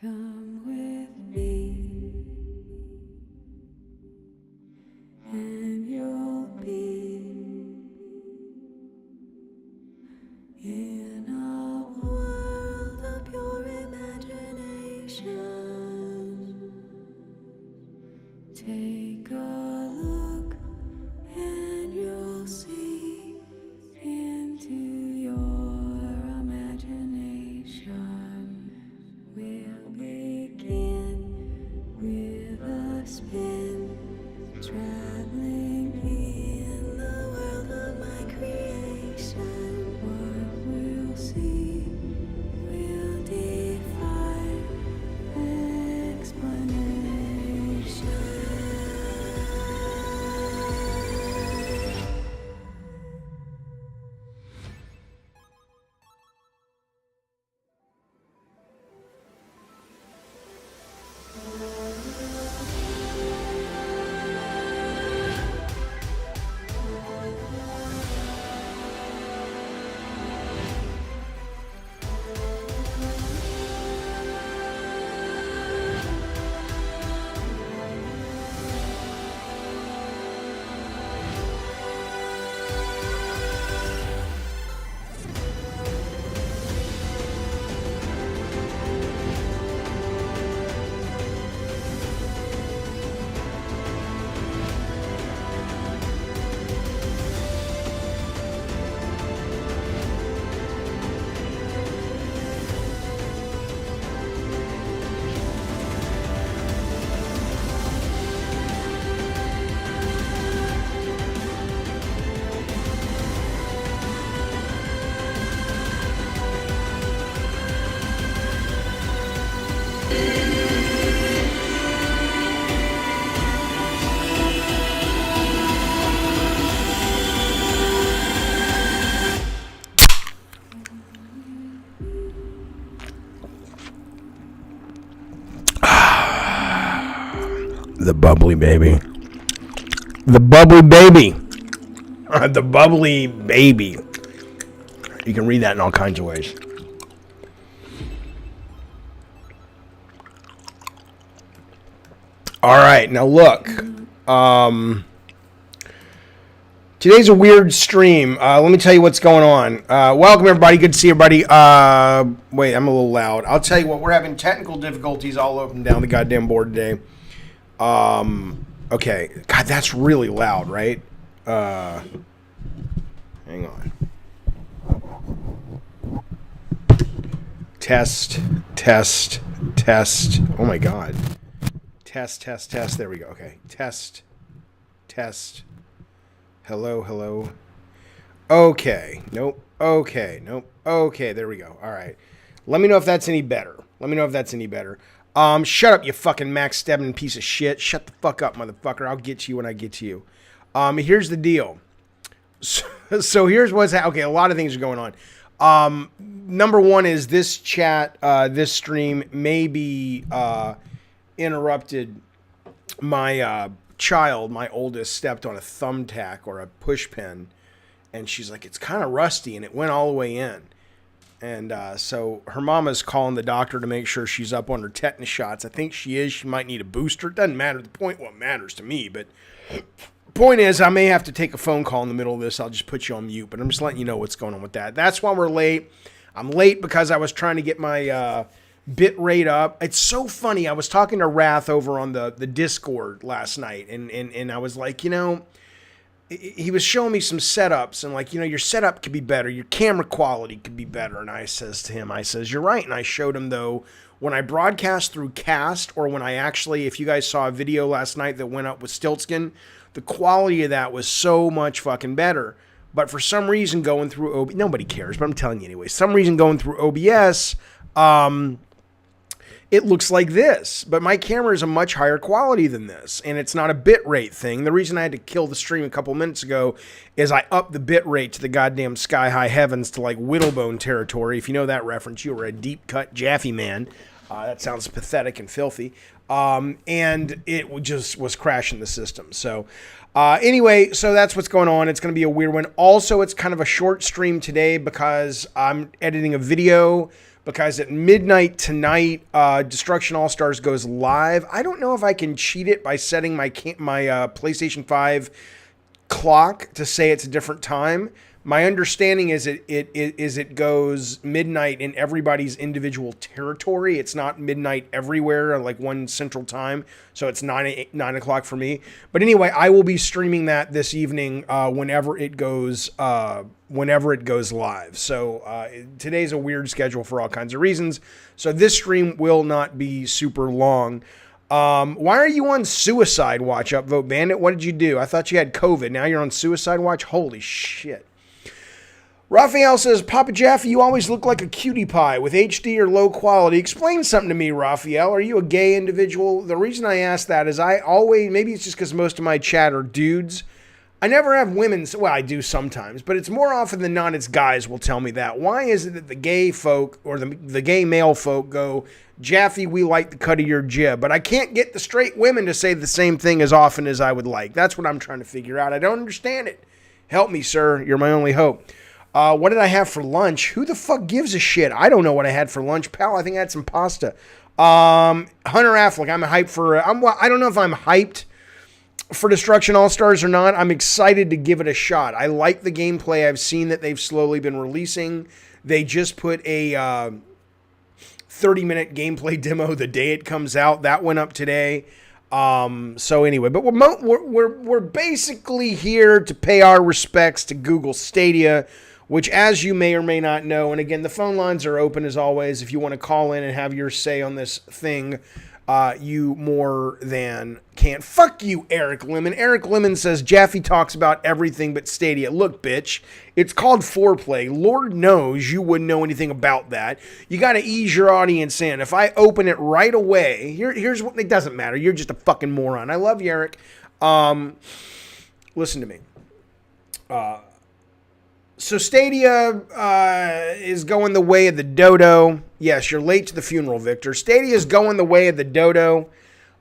Come with me, and you'll be in a world of pure imagination. Take a look, and you'll see into your imagination. We'll begin with a spin, traveling in the world of my creation. What we'll see will defy explanation. The bubbly baby. The bubbly baby. The bubbly baby. You can read that in all kinds of ways. All right, now look. Today's a weird stream. Let me tell you what's going on. Welcome, everybody. Good to see everybody. Wait, I'm a little loud. I'll tell you what. We're having technical difficulties all up and down the goddamn board today. Okay. God, that's really loud, right? Hang on. Test. Oh my God. Test. There we go. Okay. Test. Hello. Okay. Nope. Okay. Nope. Okay. There we go. All right. Let me know if that's any better. Shut up, you fucking Max Stebbin piece of shit. Shut the fuck up, motherfucker. I'll get to you when I get to you. Here's the deal. So here's what's okay. A lot of things are going on. Number one is this chat, this stream may be interrupted. My child, my oldest, stepped on a thumbtack or a push pin, and she's like, it's kind of rusty, and it went all the way in. And so her mama's calling the doctor to make sure she's up on her tetanus shots. I think she is. She might need a booster. It doesn't matter. What matters to me, but point is, I may have to take a phone call in the middle of this. I'll just put you on mute, but I'm just letting you know what's going on with that. That's why we're late. I'm late because I was trying to get my bit rate up. It's so funny. I was talking to Wrath over on the Discord last night, and I was like, he was showing me some setups and like, your setup could be better. Your camera quality could be better. And I says to him, you're right. And I showed him though, when I broadcast through Cast or when I actually, if you guys saw a video last night that went up with Stiltskin, the quality of that was so much fucking better. But for some reason going through OBS, nobody cares, but I'm telling you anyway, some reason going through OBS, it looks like this, but my camera is a much higher quality than this, and it's not a bit rate thing. The reason I had to kill the stream a couple minutes ago is I upped the bit rate to the goddamn sky high heavens to like Whittlebone territory. If you know that reference, you were a deep cut Jaffe man. That sounds pathetic and filthy. And it just was crashing the system. So anyway, so that's what's going on. It's going to be a weird one. Also, it's kind of a short stream today because I'm editing a video because at midnight tonight, Destruction All Stars goes live. I don't know if I can cheat it by setting my PlayStation 5 clock to say it's a different time. My understanding is it goes midnight in everybody's individual territory. It's not midnight everywhere, like one central time. So it's 9 o'clock for me. But anyway, I will be streaming that this evening whenever it goes live. So today's a weird schedule for all kinds of reasons. So this stream will not be super long. Why are you on suicide watch, Upvote Bandit? What did you do? I thought you had COVID. Now you're on suicide watch? Holy shit. Raphael says, Papa Jaffe, you always look like a cutie pie with HD or low quality. Explain something to me, Raphael. Are you a gay individual? The reason I ask that is maybe it's just because most of my chat are dudes. I never have women, well, I do sometimes, but it's more often than not, it's guys will tell me that. Why is it that the gay folk or the gay male folk go, Jaffe, we like the cut of your jib, but I can't get the straight women to say the same thing as often as I would like. That's what I'm trying to figure out. I don't understand it. Help me, sir. You're my only hope. What did I have for lunch? Who the fuck gives a shit? I don't know what I had for lunch, pal. I think I had some pasta. Hunter Affleck, I'm hyped for, I don't know if I'm hyped for Destruction All-Stars or not. I'm excited to give it a shot. I like the gameplay. I've seen that they've slowly been releasing. They just put a 30-minute gameplay demo the day it comes out. That went up today. So anyway, but we're basically here to pay our respects to Google Stadia, which, as you may or may not know, and again, the phone lines are open as always. If you want to call in and have your say on this thing, you more than can. Fuck you, Eric Lemon. Eric Lemon says, Jaffe talks about everything but Stadia. Look, bitch, it's called foreplay. Lord knows you wouldn't know anything about that. You got to ease your audience in. If I open it right away, here's what, it doesn't matter. You're just a fucking moron. I love you, Eric. Listen to me. So Stadia is going the way of the dodo. Yes, you're late to the funeral, Victor. Stadia is going the way of the dodo.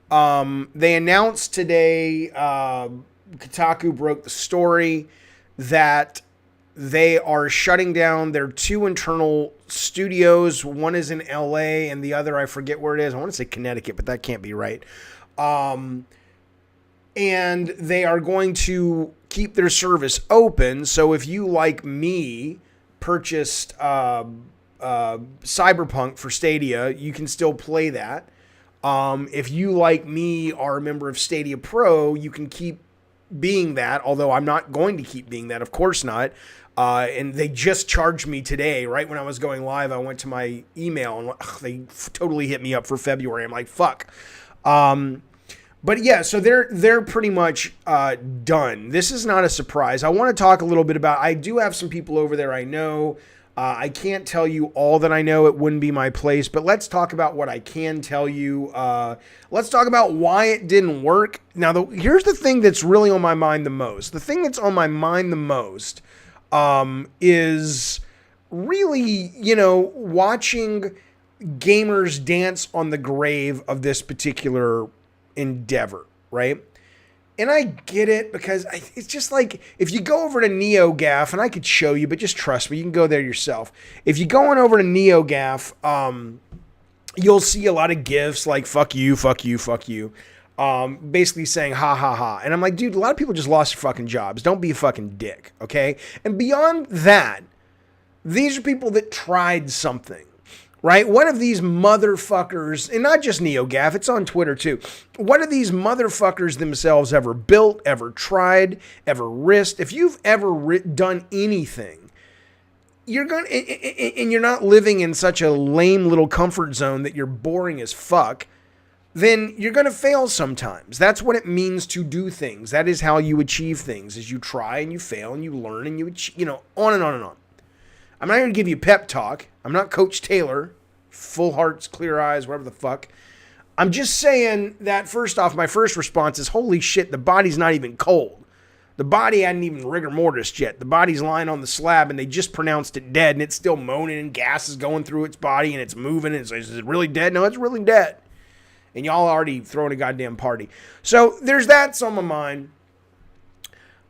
They announced today, Kotaku broke the story, that they are shutting down their 2 internal studios. One is in LA and the other, I forget where it is. I want to say Connecticut, but that can't be right. And they are going to keep their service open. So if you, like me, purchased Cyberpunk for Stadia, you can still play that. If you, like me, are a member of Stadia Pro, you can keep being that, although I'm not going to keep being that. Of course not. And they just charged me today, right when I was going live. I went to my email and they totally hit me up for February. I'm like, fuck. But yeah, so they're pretty much done. This is not a surprise. I want to talk a little bit about, I do have some people over there I know. I can't tell you all that I know. It wouldn't be my place. But let's talk about what I can tell you. Let's talk about why it didn't work. Now, here's the thing that's really on my mind the most. The thing that's on my mind the most is really, watching gamers dance on the grave of this particular endeavor, right? And I get it, because it's just like, if you go over to NeoGAF, and I could show you, but just trust me, you can go there yourself. If you go on over to NeoGAF, you'll see a lot of GIFs like, fuck you, fuck you, fuck you. Basically saying, ha, ha, ha. And I'm like, dude, a lot of people just lost their fucking jobs. Don't be a fucking dick, okay? And beyond that, these are people that tried something. Right? What have these motherfuckers, and not just NeoGAF, it's on Twitter too. What have these motherfuckers themselves ever built, ever tried, ever risked? If you've ever done anything, you're going to, and you're not living in such a lame little comfort zone that you're boring as fuck, then you're going to fail sometimes. That's what it means to do things. That is how you achieve things, is you try and you fail and you learn and you achieve, on and on and on. I'm not going to give you pep talk. I'm not Coach Taylor, full hearts, clear eyes, whatever the fuck. I'm just saying that, first off, my first response is, holy shit, the body's not even cold. The body hadn't even rigor mortis yet. The body's lying on the slab and they just pronounced it dead, and it's still moaning and gas is going through its body and it's moving. And is it really dead? No, it's really dead. And y'all already throwing a goddamn party. So there's that's on my mind.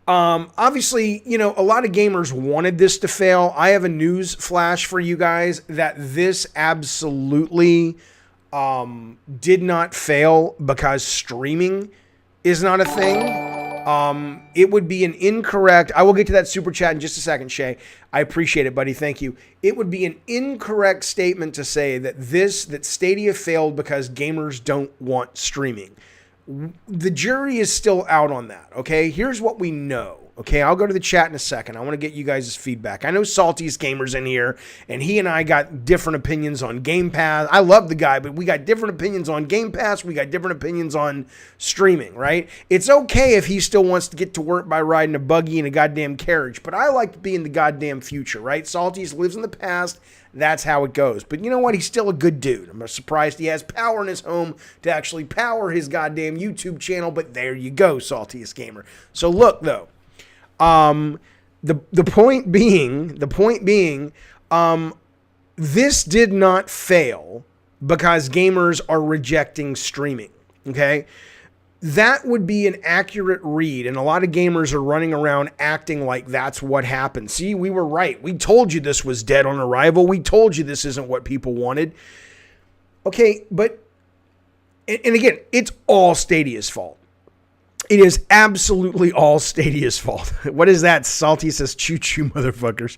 Obviously, you know, a lot of gamers wanted this to fail. I have a news flash for you guys that this absolutely did not fail because streaming is not a thing. It would be an incorrect, I will get to that super chat in just a second, Shay. I appreciate it, buddy. Thank you. It would be an incorrect statement to say that Stadia failed because gamers don't want streaming. The jury is still out on that, okay? Here's what we know, okay? I'll go to the chat in a second. I want to get you guys' feedback. I know Salty's Gamer's in here, and he and I got different opinions on Game Pass. I love the guy, but we got different opinions on Game Pass. We got different opinions on streaming, right? It's okay if he still wants to get to work by riding a buggy in a goddamn carriage, but I like to be in the goddamn future, right? Salty's lives in the past. That's how it goes. But you know what? He's still a good dude. I'm surprised he has power in his home to actually power his goddamn YouTube channel. But there you go, Saltiest Gamer. So look, though. The point being, this did not fail because gamers are rejecting streaming. Okay? That would be an accurate read, and a lot of gamers are running around acting like that's what happened. See, we were right. We told you this was dead on arrival. We told you this isn't what people wanted. Okay, but, and again, it's all Stadia's fault. It is absolutely all Stadia's fault. What is that? Salty says, choo-choo, motherfuckers.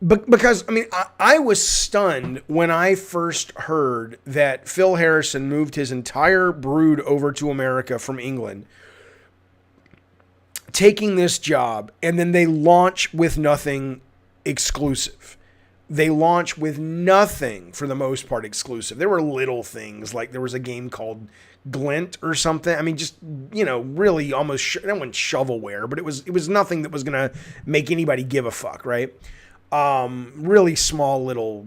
Because, I mean, I was stunned when I first heard that Phil Harrison moved his entire brood over to America from England, taking this job, and then they launch with nothing exclusive. They launch with nothing, for the most part, exclusive. There were little things, like there was a game called Glint or something. I mean, just, you know, really almost, that wasn't shovelware, but it was nothing that was going to make anybody give a fuck, right? Really small little,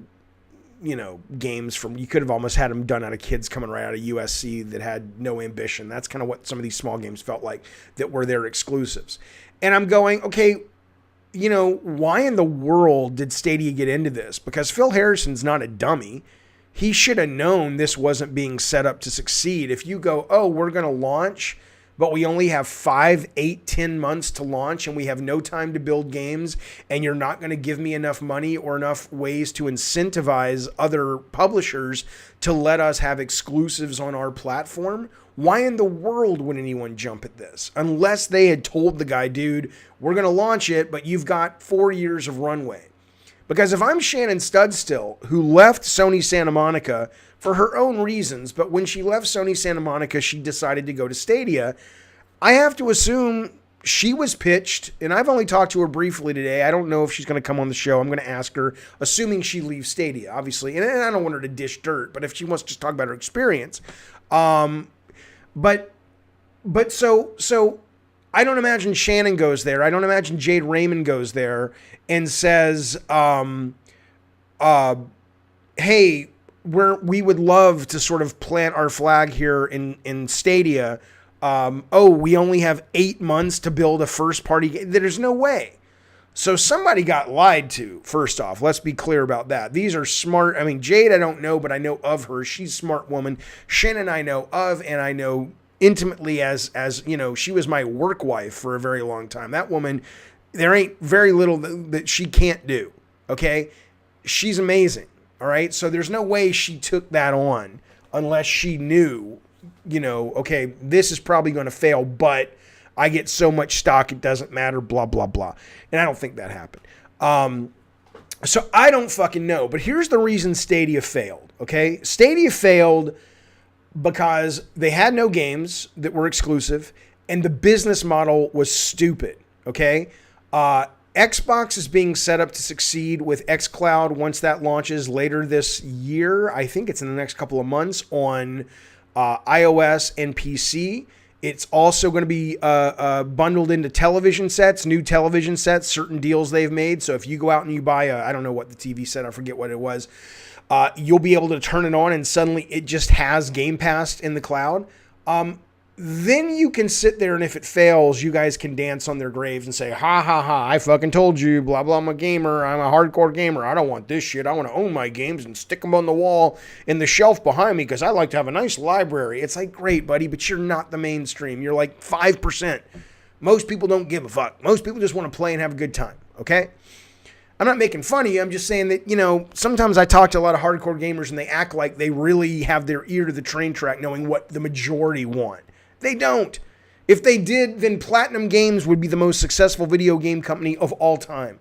you know, games from, you could have almost had them done out of kids coming right out of USC that had no ambition. That's kind of what some of these small games felt like that were their exclusives. And I'm going, okay, you know, why in the world did Stadia get into this? Because Phil Harrison's not a dummy. He should have known this wasn't being set up to succeed. If you go, oh, we're going to launch, but we only have 5, 8, 10 months to launch and we have no time to build games, and you're not going to give me enough money or enough ways to incentivize other publishers to let us have exclusives on our platform, why in the world would anyone jump at this? Unless they had told the guy, dude, we're going to launch it, but you've got 4 years of runway. Because if I'm Shannon Studstill, who left Sony Santa Monica for her own reasons, but when she left Sony Santa Monica, she decided to go to Stadia, I have to assume she was pitched, and I've only talked to her briefly today. I don't know if she's going to come on the show. I'm going to ask her, assuming she leaves Stadia, obviously. And I don't want her to dish dirt, but if she wants to just talk about her experience. But so I don't imagine Shannon goes there. I don't imagine Jade Raymond goes there and says, hey, we would love to sort of plant our flag here in Stadia. We only have 8 months to build a first party game. There's no way. So somebody got lied to, first off. Let's be clear about that. These are smart. I mean, Jade, I don't know, but I know of her. She's a smart woman. Shannon, I know of, and I know intimately as you know, she was my work wife for a very long time. That woman, there ain't very little that she can't do. Okay. She's amazing. All right. So there's no way she took that on unless she knew, you know, okay, this is probably going to fail, but I get so much stock, it doesn't matter, blah, blah, blah. And I don't think that happened. So I don't fucking know, but here's the reason Stadia failed. Okay. Stadia failed because they had no games that were exclusive and the business model was stupid. Okay. Xbox is being set up to succeed with xCloud once that launches later this year. I think it's in the next couple of months on iOS and PC. It's also going to be bundled into television sets, new television sets, certain deals they've made. So if you go out and you buy I don't know what the TV set, I forget what it was, you'll be able to turn it on and suddenly it just has Game Pass in the cloud. Then you can sit there, and if it fails, you guys can dance on their graves and say, ha, ha, ha, I fucking told you, blah, blah, I'm a gamer, I'm a hardcore gamer, I don't want this shit, I want to own my games and stick them on the wall in the shelf behind me because I like to have a nice library. It's like, great, buddy, but you're not the mainstream. You're like 5%. Most people don't give a fuck. Most people just want to play and have a good time, okay? I'm not making fun of you. I'm just saying that, sometimes I talk to a lot of hardcore gamers and they act like they really have their ear to the train track knowing what the majority want. They don't. If they did, then Platinum Games would be the most successful video game company of all time.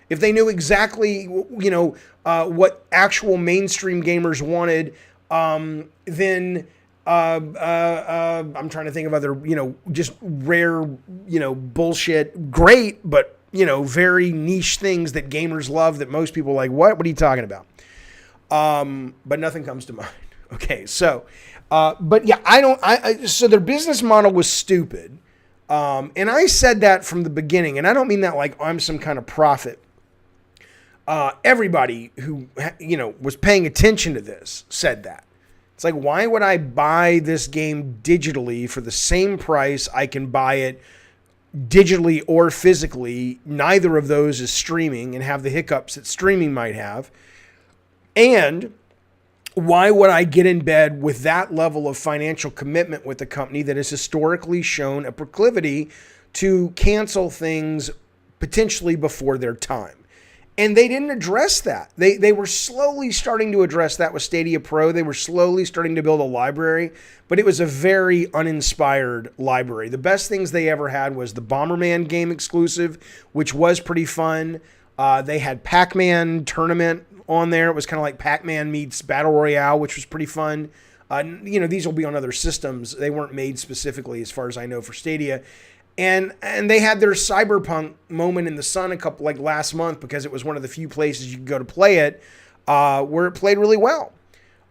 If they knew exactly, what actual mainstream gamers wanted, then I'm trying to think of other, just rare, bullshit, great, but, very niche things that gamers love that most people are like, what are you talking about? But nothing comes to mind. Okay. So, but yeah, so their business model was stupid. And I said that from the beginning, and I don't mean that like I'm some kind of prophet. Everybody who, was paying attention to this said that. It's like, why would I buy this game digitally for the same price I can buy it digitally or physically? Neither of those is streaming and have the hiccups that streaming might have. And why would I get in bed with that level of financial commitment with a company that has historically shown a proclivity to cancel things potentially before their time? And they didn't address that. They were slowly starting to address that with Stadia Pro. They were slowly starting to build a library, but it was a very uninspired library. The best things they ever had was the Bomberman game exclusive, which was pretty fun. They had Pac-Man tournament on there. It was kind of like Pac-Man meets Battle Royale, which was pretty fun. These will be on other systems. They weren't made specifically, as far as I know, for Stadia. And they had their Cyberpunk moment in the sun last month, because it was one of the few places you could go to play it, where it played really well.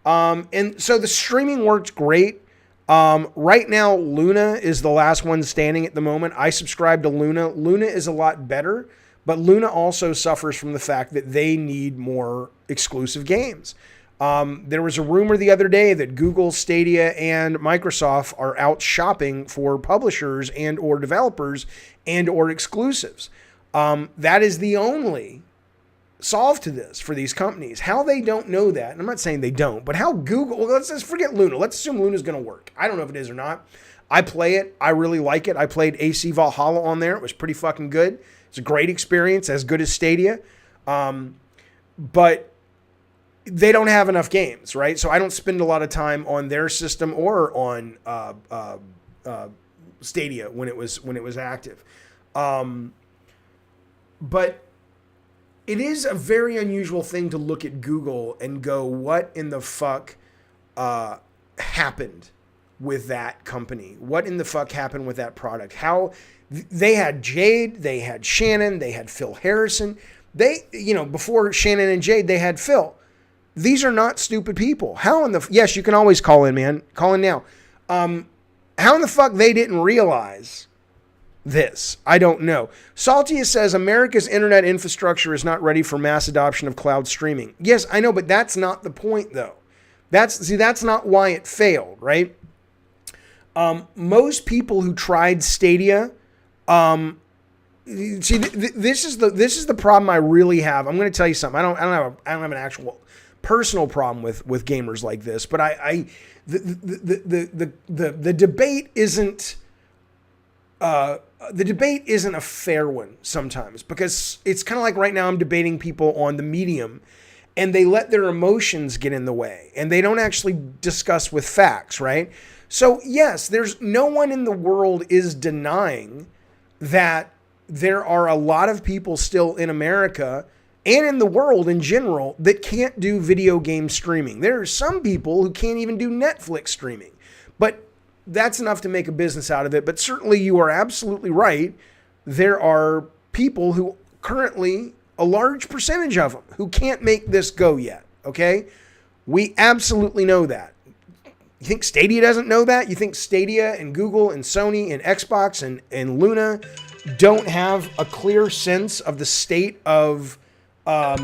And so the streaming worked great. Right now, Luna is the last one standing at the moment. I subscribe to Luna. Luna is a lot better, but Luna also suffers from the fact that they need more exclusive games. There was a rumor the other day that Google, Stadia, and Microsoft are out shopping for publishers and or developers and or exclusives. That is the only solve to this for these companies. How they don't know that, and I'm not saying they don't, but how Google, well, let's just forget Luna. Let's assume Luna's going to work. I don't know if it is or not. I play it. I really like it. I played AC Valhalla on there. It was pretty fucking good. It's a great experience, as good as Stadia. But they don't have enough games, right? So I don't spend a lot of time on their system or on Stadia when it was active. But it is a very unusual thing to look at Google and go, what in the fuck happened with that company? What in the fuck happened with that product? How they had Jade, they had Shannon, they had Phil Harrison. Before Shannon and Jade, they had Phil. These are not stupid people. Yes, you can always call in, man. Call in now. How in the fuck they didn't realize this? I don't know. Saltia says America's internet infrastructure is not ready for mass adoption of cloud streaming. Yes, I know, but that's not the point, though. That's not why it failed, right? Most people who tried Stadia, this is the problem I really have. I'm going to tell you something. I don't have an actual personal problem with gamers like this, but the debate isn't a fair one sometimes, because it's kind of like right now I'm debating people on the medium, and they let their emotions get in the way, and they don't actually discuss with facts, right? So yes, there's no one in the world is denying that there are a lot of people still in America and in the world in general that can't do video game streaming. There are some people who can't even do Netflix streaming, but that's enough to make a business out of it. But certainly you are absolutely right. There are people who currently, a large percentage of them, who can't make this go yet. Okay. We absolutely know that. You think Stadia doesn't know that? You think Stadia and Google and Sony and Xbox and Luna don't have a clear sense of the state of the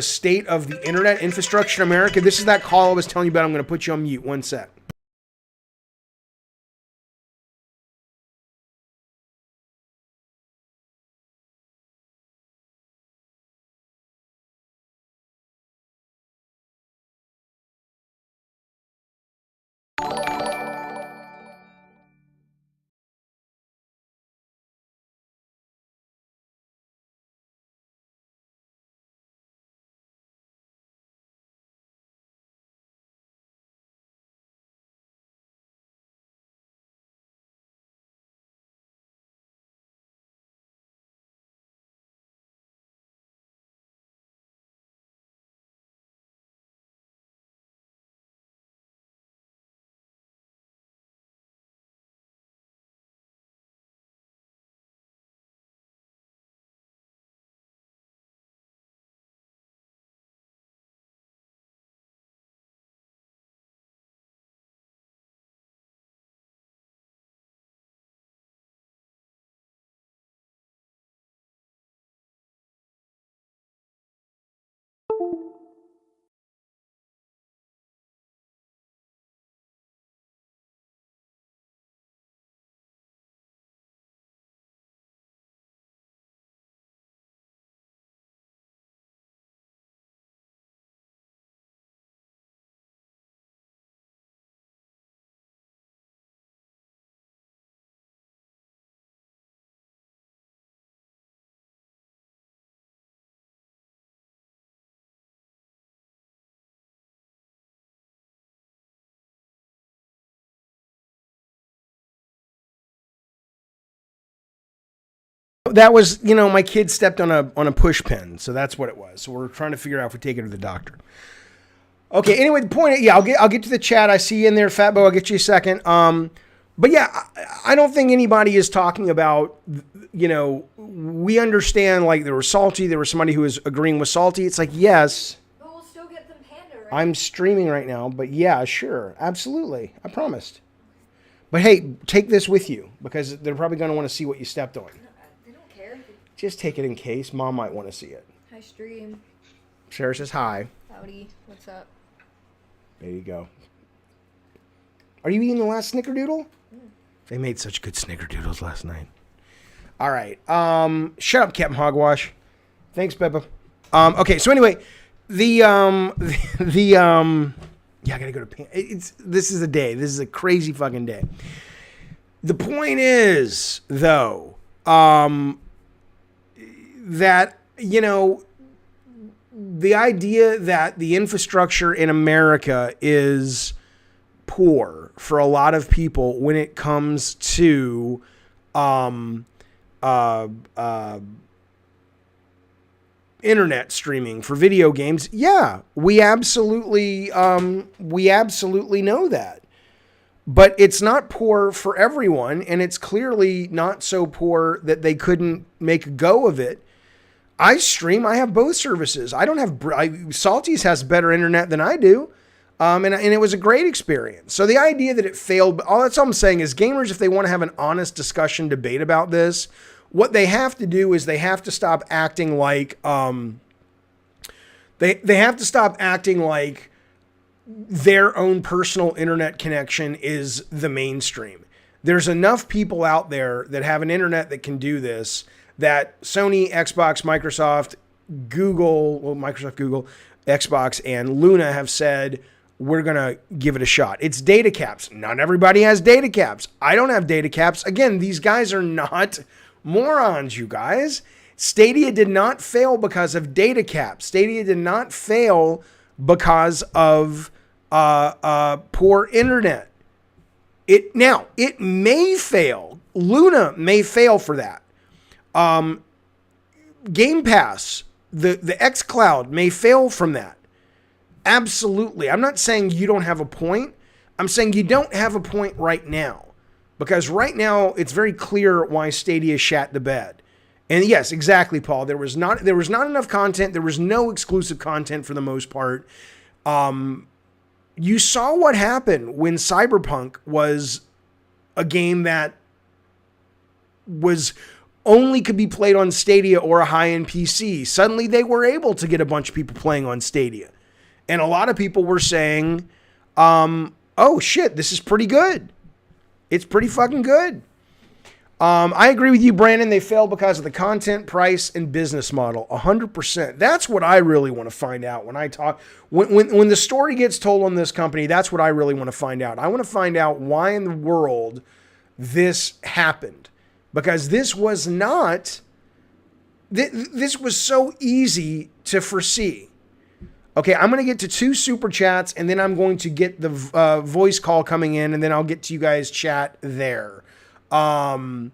state of the internet infrastructure in America? This is that call I was telling you about. I'm going to put you on mute. One sec. that was, my kid stepped on a push pin, so that's what it was. So we're trying to figure out if we take it to the doctor. Okay. Anyway, the point. Yeah, I'll get to the chat. I see you in there, Fatbo. I'll get you a second. But yeah, I don't think anybody is talking about. We understand. Like there was Salty. There was somebody who was agreeing with Salty. It's like yes. But we'll still get them Panda, right? I'm streaming right now, but yeah, sure, absolutely. I promised. But hey, take this with you because they're probably going to want to see what you stepped on. No, they don't care. Just take it in case. Mom might want to see it. Hi, stream. Sarah says hi. Howdy. What's up? There you go. Are you eating the last snickerdoodle? They made such good snickerdoodles last night. All right. Shut up, Captain Hogwash. Thanks, Peppa. Okay, so anyway, yeah, I gotta go to. This is a day. This is a crazy fucking day. The point is, though, that the idea that the infrastructure in America is poor for a lot of people when it comes to internet streaming for video games. Yeah, we absolutely know that. But it's not poor for everyone, and it's clearly not so poor that they couldn't make a go of it. I stream. I have both services. I don't have Salty's has better internet than I do, and it was a great experience. So the idea that it failed, all that's all I'm saying is gamers, if they want to have an honest discussion, debate about this, what they have to do is they have to stop acting like they have to stop acting like their own personal internet connection is the mainstream. There's enough people out there that have an internet that can do this. That Sony, Xbox, Microsoft, Microsoft, Google, Xbox, and Luna have said, we're going to give it a shot. It's data caps. Not everybody has data caps. I don't have data caps. Again, these guys are not morons, you guys. Stadia did not fail because of data caps. Stadia did not fail because of poor internet. It may fail. Luna may fail for that. Game Pass, the xCloud may fail from that. Absolutely. I'm not saying you don't have a point. I'm saying you don't have a point right now. Because right now, it's very clear why Stadia shat the bed. And yes, exactly, Paul. There was not enough content. There was no exclusive content for the most part. You saw what happened when Cyberpunk was a game that only could be played on Stadia or a high-end PC. Suddenly they were able to get a bunch of people playing on Stadia. And a lot of people were saying, oh shit, this is pretty good. It's pretty fucking good. I agree with you, Brandon. They failed because of the content, price, and business model. 100%. That's what I really want to find out when I talk. When the story gets told on this company, that's what I really want to find out. I want to find out why in the world this happened. Because this was not, this was so easy to foresee. Okay, I'm going to get to 2 super chats, and then I'm going to get the voice call coming in, and then I'll get to you guys chat there. Okay.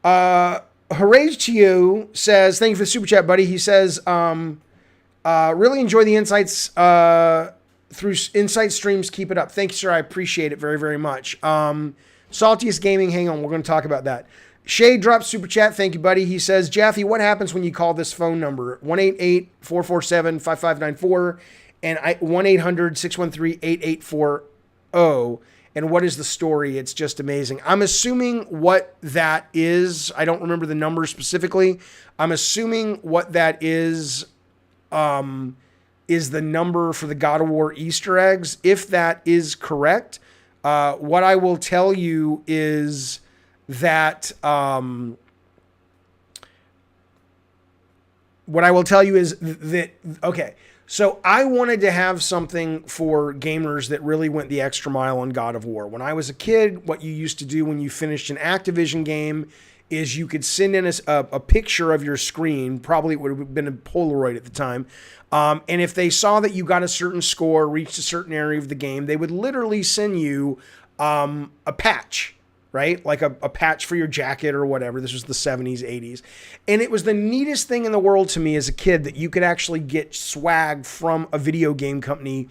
Hooray to you says, thank you for the super chat, buddy. He says, really enjoy the insights through insight streams. Keep it up. Thank you, sir. I appreciate it very, very much. Saltiest Gaming, hang on, we're going to talk about that. Shay drops super chat. Thank you, buddy. He says, Jaffe, what happens when you call this phone number? 1-888-447-5594 and 1-800-613-8840. And what is the story? It's just amazing. I'm assuming what that is. I don't remember the number specifically. I'm assuming what that is the number for the God of War Easter eggs. If that is correct, what I will tell you is that okay, so I wanted to have something for gamers that really went the extra mile on God of War. When I was a kid, what you used to do when you finished an Activision game is you could send in a picture of your screen. Probably it would have been a Polaroid at the time. And if they saw that you got a certain score, reached a certain area of the game, they would literally send you a patch. right? Like a patch for your jacket or whatever. This was the 70s, 80s. And it was the neatest thing in the world to me as a kid that you could actually get swag from a video game company,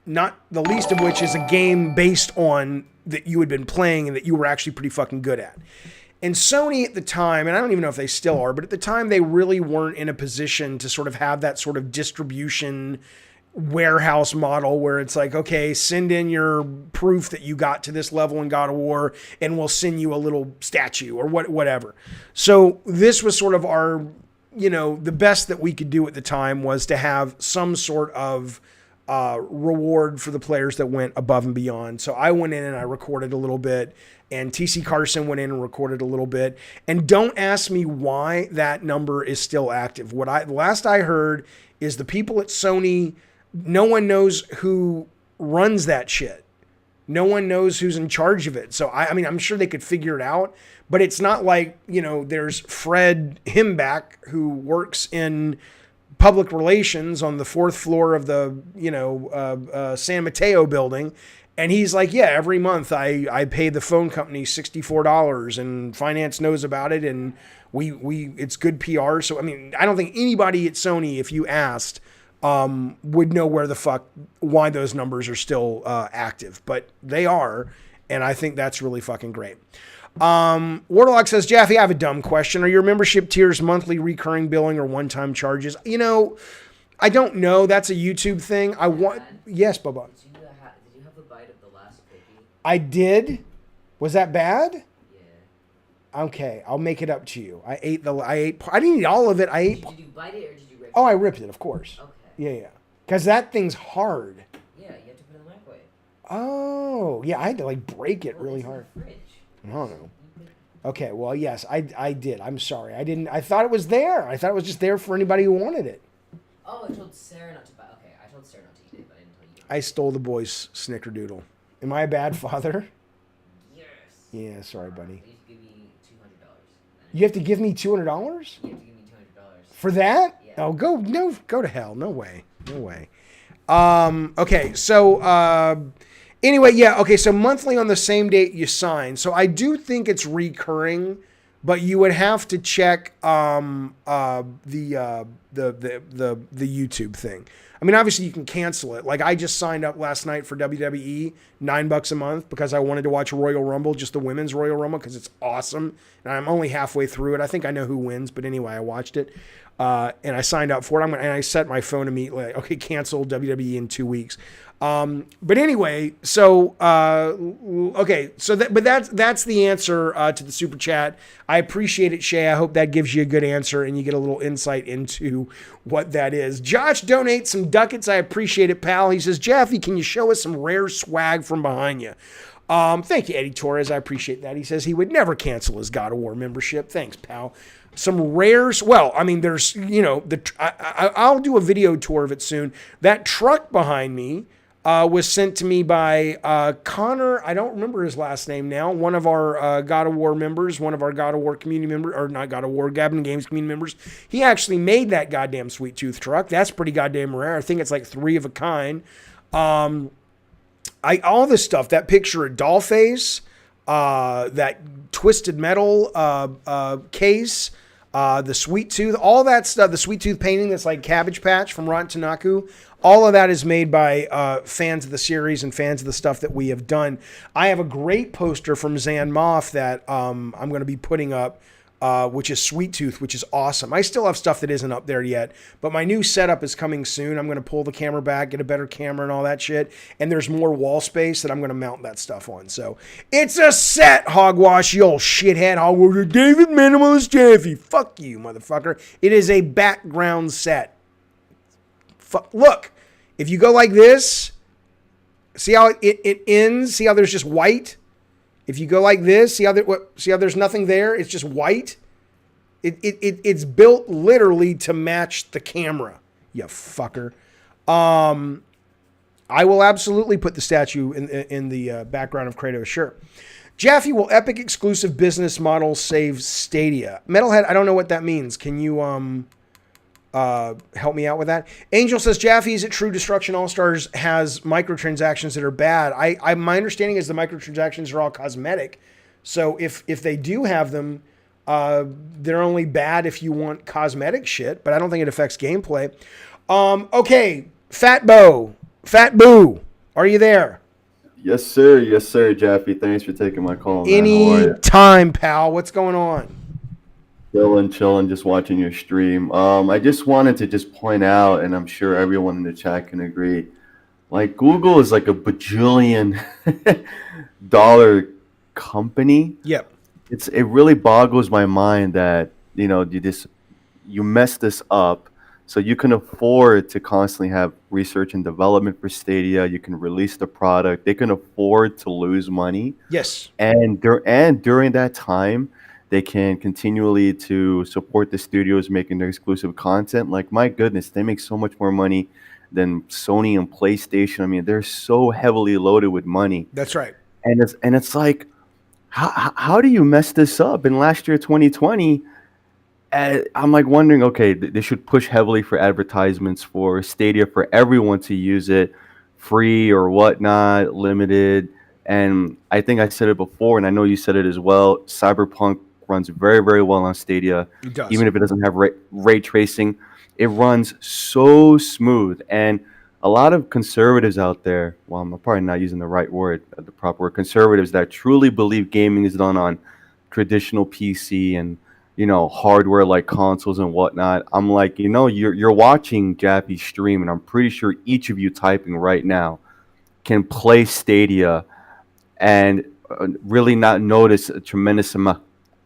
not the least of which is a game based on that you had been playing and that you were actually pretty fucking good at. And Sony at the time, and I don't even know if they still are, but at the time they really weren't in a position to sort of have that sort of distribution warehouse model where it's like, okay, send in your proof that you got to this level in God of War and we'll send you a little statue or whatever. So this was sort of our, the best that we could do at the time was to have some sort of reward for the players that went above and beyond. So I went in and I recorded a little bit, and TC Carson went in and recorded a little bit. And don't ask me why that number is still active. Last I heard is the people at Sony, no one knows who runs that shit. No one knows who's in charge of it. So I mean, I'm sure they could figure it out, but it's not like, there's Fred Himback who works in public relations on the 4th floor of the, San Mateo building. And he's like, yeah, every month I pay the phone company $64 and finance knows about it. And it's good PR. So, I mean, I don't think anybody at Sony, if you asked, would know why those numbers are still active, but they are. And I think that's really fucking great. Warlock says, Jaffe, I have a dumb question. Are your membership tiers monthly recurring billing or one-time charges? I don't know. That's a YouTube thing. Yes, Bubba. Did you have a bite of the last cookie? I did. Was that bad? Yeah. Okay, I'll make it up to you. I didn't eat all of it. Did you bite it or did you rip it? Oh, I ripped it, of course. Okay. Yeah. Because that thing's hard. Yeah, you have to put it in the microwave. Oh, yeah, I had to break it really hard. In the fridge. I don't know. Okay, well, yes, I did. I'm sorry. I thought it was there. I thought it was just there for anybody who wanted it. Oh, I told Sarah not to buy. Okay, I told Sarah not to eat it, but I didn't tell you. I stole the boy's snickerdoodle. Am I a bad father? Yes. Yeah, sorry, buddy. You have to give me $200. You have to give me $200? You have to give me $200. For that? Yeah. Oh, go to hell. No way. Okay, so anyway, yeah, okay, so monthly on the same date you sign. So I do think it's recurring, but you would have to check the YouTube thing. I mean, obviously you can cancel it. Like I just signed up last night for WWE, $9 a month because I wanted to watch Royal Rumble, just the women's Royal Rumble, because it's awesome. And I'm only halfway through it. I think I know who wins, but anyway, I watched it. And I signed up for it. And I set my phone immediately. Okay, cancel WWE in 2 weeks. But anyway, so okay, so that's the answer to the super chat. I appreciate it, Shay. I hope that gives you a good answer and you get a little insight into what that is. Josh donates some ducats. I appreciate it, pal. He says, Jaffe, can you show us some rare swag from behind you? Thank you, Eddie Torres. I appreciate that. He says he would never cancel his God of War membership. Thanks, pal. Some rares. Well, I mean, there's, I'll do a video tour of it soon. That truck behind me was sent to me by Connor. I don't remember his last name now. One of our God of War members, one of our God of War community members, or not God of War, Gavin Games community members. He actually made that goddamn Sweet Tooth truck. That's pretty goddamn rare. I think it's like 3 of a kind. All this stuff, that picture of Dollface, that Twisted Metal case, the Sweet Tooth, all that stuff, the Sweet Tooth painting that's like Cabbage Patch from Rotten Tanaku, all of that is made by fans of the series and fans of the stuff that we have done. I have a great poster from Zan Moff that I'm going to be putting up, which is Sweet Tooth, which is awesome. I still have stuff that isn't up there yet, but my new setup is coming soon. I'm going to pull the camera back, get a better camera and all that shit, and there's more wall space that I'm going to mount that stuff on. So it's a set, Hogwash, you old shithead. Hogwash, David Minimalist Jaffe. Fuck you, motherfucker. It is a background set. Look, if you go like this, see how it ends? See how there's just white? If you go like this, see how there's nothing there? It's just white. It's built literally to match the camera, you fucker. I will absolutely put the statue in the background of Kratos, sure. Jaffe, will Epic exclusive business model save Stadia? Metalhead, I don't know what that means. Can you help me out with that? Angel says, Jaffe, is it true Destruction All-Stars has microtransactions that are bad? My understanding is the microtransactions are all cosmetic. So if they do have them, they're only bad if you want cosmetic shit, but I don't think it affects gameplay. Okay, Fat Boo, are you there? Yes, sir. Yes, sir, Jaffe. Thanks for taking my call, man. How are Any you? time, pal. What's going on? Chilling, just watching your stream. I just wanted to just point out, and I'm sure everyone in the chat can agree, like Google is like a bajillion dollar company. Yep. It really boggles my mind that you mess this up, so you can afford to constantly have research and development for Stadia. You can release the product. They can afford to lose money, Yes. and during that time, they can continually to support the studios making their exclusive content. Like, my goodness, they make so much more money than Sony and PlayStation. I mean, they're so heavily loaded with money, That's right. and it's like, how do you mess this up? And last year, 2020. I'm like wondering, okay, they should push heavily for advertisements for Stadia for everyone to use it, free or whatnot, limited. And I think I said it before, and I know you said it as well. Cyberpunk runs very, very well on Stadia, It does. even if it doesn't have ray tracing. It runs so smooth. And a lot of conservatives out there, well, I'm probably not using the right word, the proper word, conservatives that truly believe gaming is done on traditional PC and hardware like consoles and whatnot. I'm like, you're watching Jaffe's stream, and I'm pretty sure each of you typing right now can play Stadia and really not notice a tremendous amount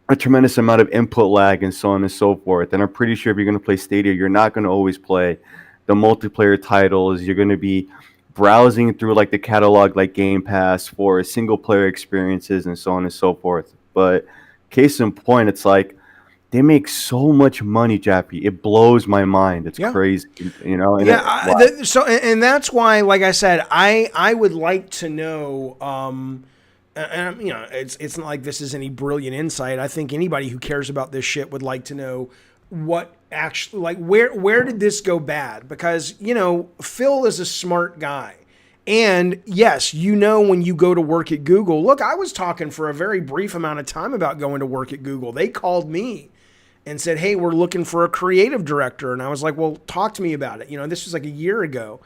of input lag and so on and so forth. And I'm pretty sure if you're going to play Stadia, you're not going to always play the multiplayer titles. You're going to be browsing through like the catalog, like Game Pass, for single player experiences and so on and so forth. But case in point, it's like, they make so much money, Jaffe. It blows my mind. It's crazy, And and that's why, like I said, I would like to know. And it's not like this is any brilliant insight. I think anybody who cares about this shit would like to know what actually, like, where did this go bad? Because Phil is a smart guy. And yes, when you go to work at Google, look, I was talking for a very brief amount of time about going to work at Google. They called me and said, hey, we're looking for a creative director. And I was like, well, talk to me about it. This was like a year ago.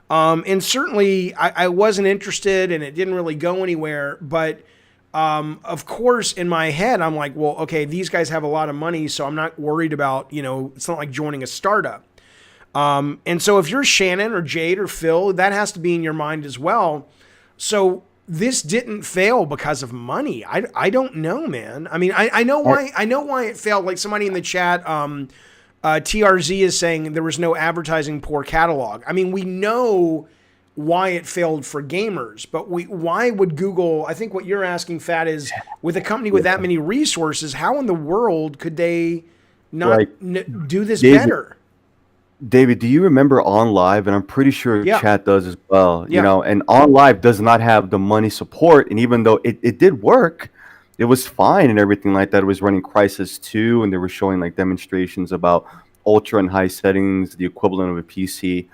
And certainly I wasn't interested, and it didn't really go anywhere. But of course, in my head, I'm like, well, okay, these guys have a lot of money, so I'm not worried about, it's not like joining a startup. And so if you're Shannon or Jade or Phil, that has to be in your mind as well. So this didn't fail because of money. I don't know, man. I mean, I know why it failed. Like somebody in the chat, TRZ is saying there was no advertising, poor catalog. I mean, we know why it failed for gamers, but why would Google, I think what you're asking, Fat, is with a company with that many resources, how in the world could they not do this better? David, do you remember On Live? And I'm pretty sure chat does as well. Yeah. And On Live does not have the money support. And even though it did work, it was fine and everything like that. It was running Crysis 2, and they were showing like demonstrations about ultra and high settings, the equivalent of a PC.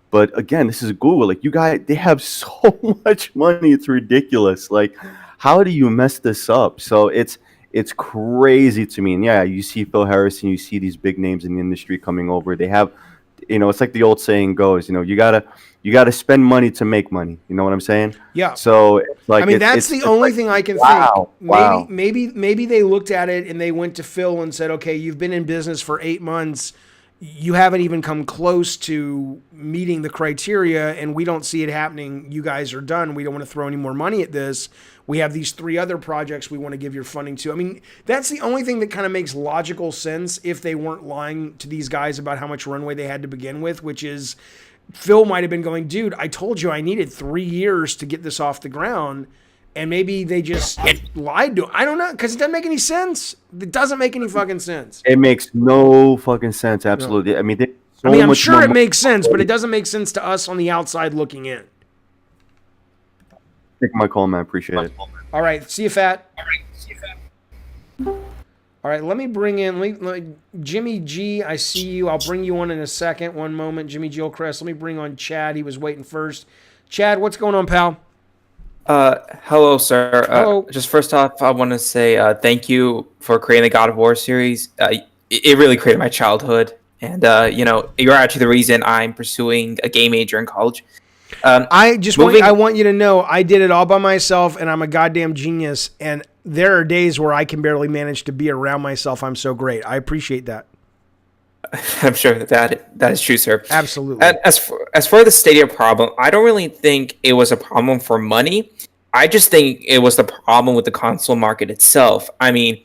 But again, this is Google. Like, you guys, they have so much money. It's ridiculous. Like, how do you mess this up? So it's crazy to me. And yeah, you see Phil Harrison, you see these big names in the industry coming over. They have, it's like the old saying goes, you gotta spend money to make money. You know what I'm saying? Yeah. So it's like, I mean, that's the only thing I can think. Wow. Maybe they looked at it and they went to Phil and said, okay, you've been in business for 8 months. You haven't even come close to meeting the criteria, and we don't see it happening. You guys are done. We don't want to throw any more money at this. We have these 3 other projects we want to give your funding to. I mean, that's the only thing that kind of makes logical sense if they weren't lying to these guys about how much runway they had to begin with, which is Phil might have been going, dude, I told you I needed 3 years to get this off the ground. And maybe they just lied to him. I don't know, because it doesn't make any sense. It doesn't make any fucking sense. It makes no fucking sense. Absolutely. No. I mean, I'm sure it makes sense, but it doesn't make sense to us on the outside looking in. Take my call, man. Appreciate it. All right. See you, Fat. All right. Let me bring in Jimmy G. I see you. I'll bring you on in a second. One moment. Jimmy Gilchrist. Let me bring on Chad. He was waiting first. Chad, what's going on, pal? Hello, sir. Hello. Just first off, I want to say thank you for creating the God of War series. It really created my childhood, and you're actually the reason I'm pursuing a game major in college. I want you to know I did it all by myself, and I'm a goddamn genius. And there are days where I can barely manage to be around myself. I'm so great. I appreciate that. I'm sure that is true, sir. Absolutely. And as for the Stadia problem, I don't really think it was a problem for money. I just think it was the problem with the console market itself. I mean,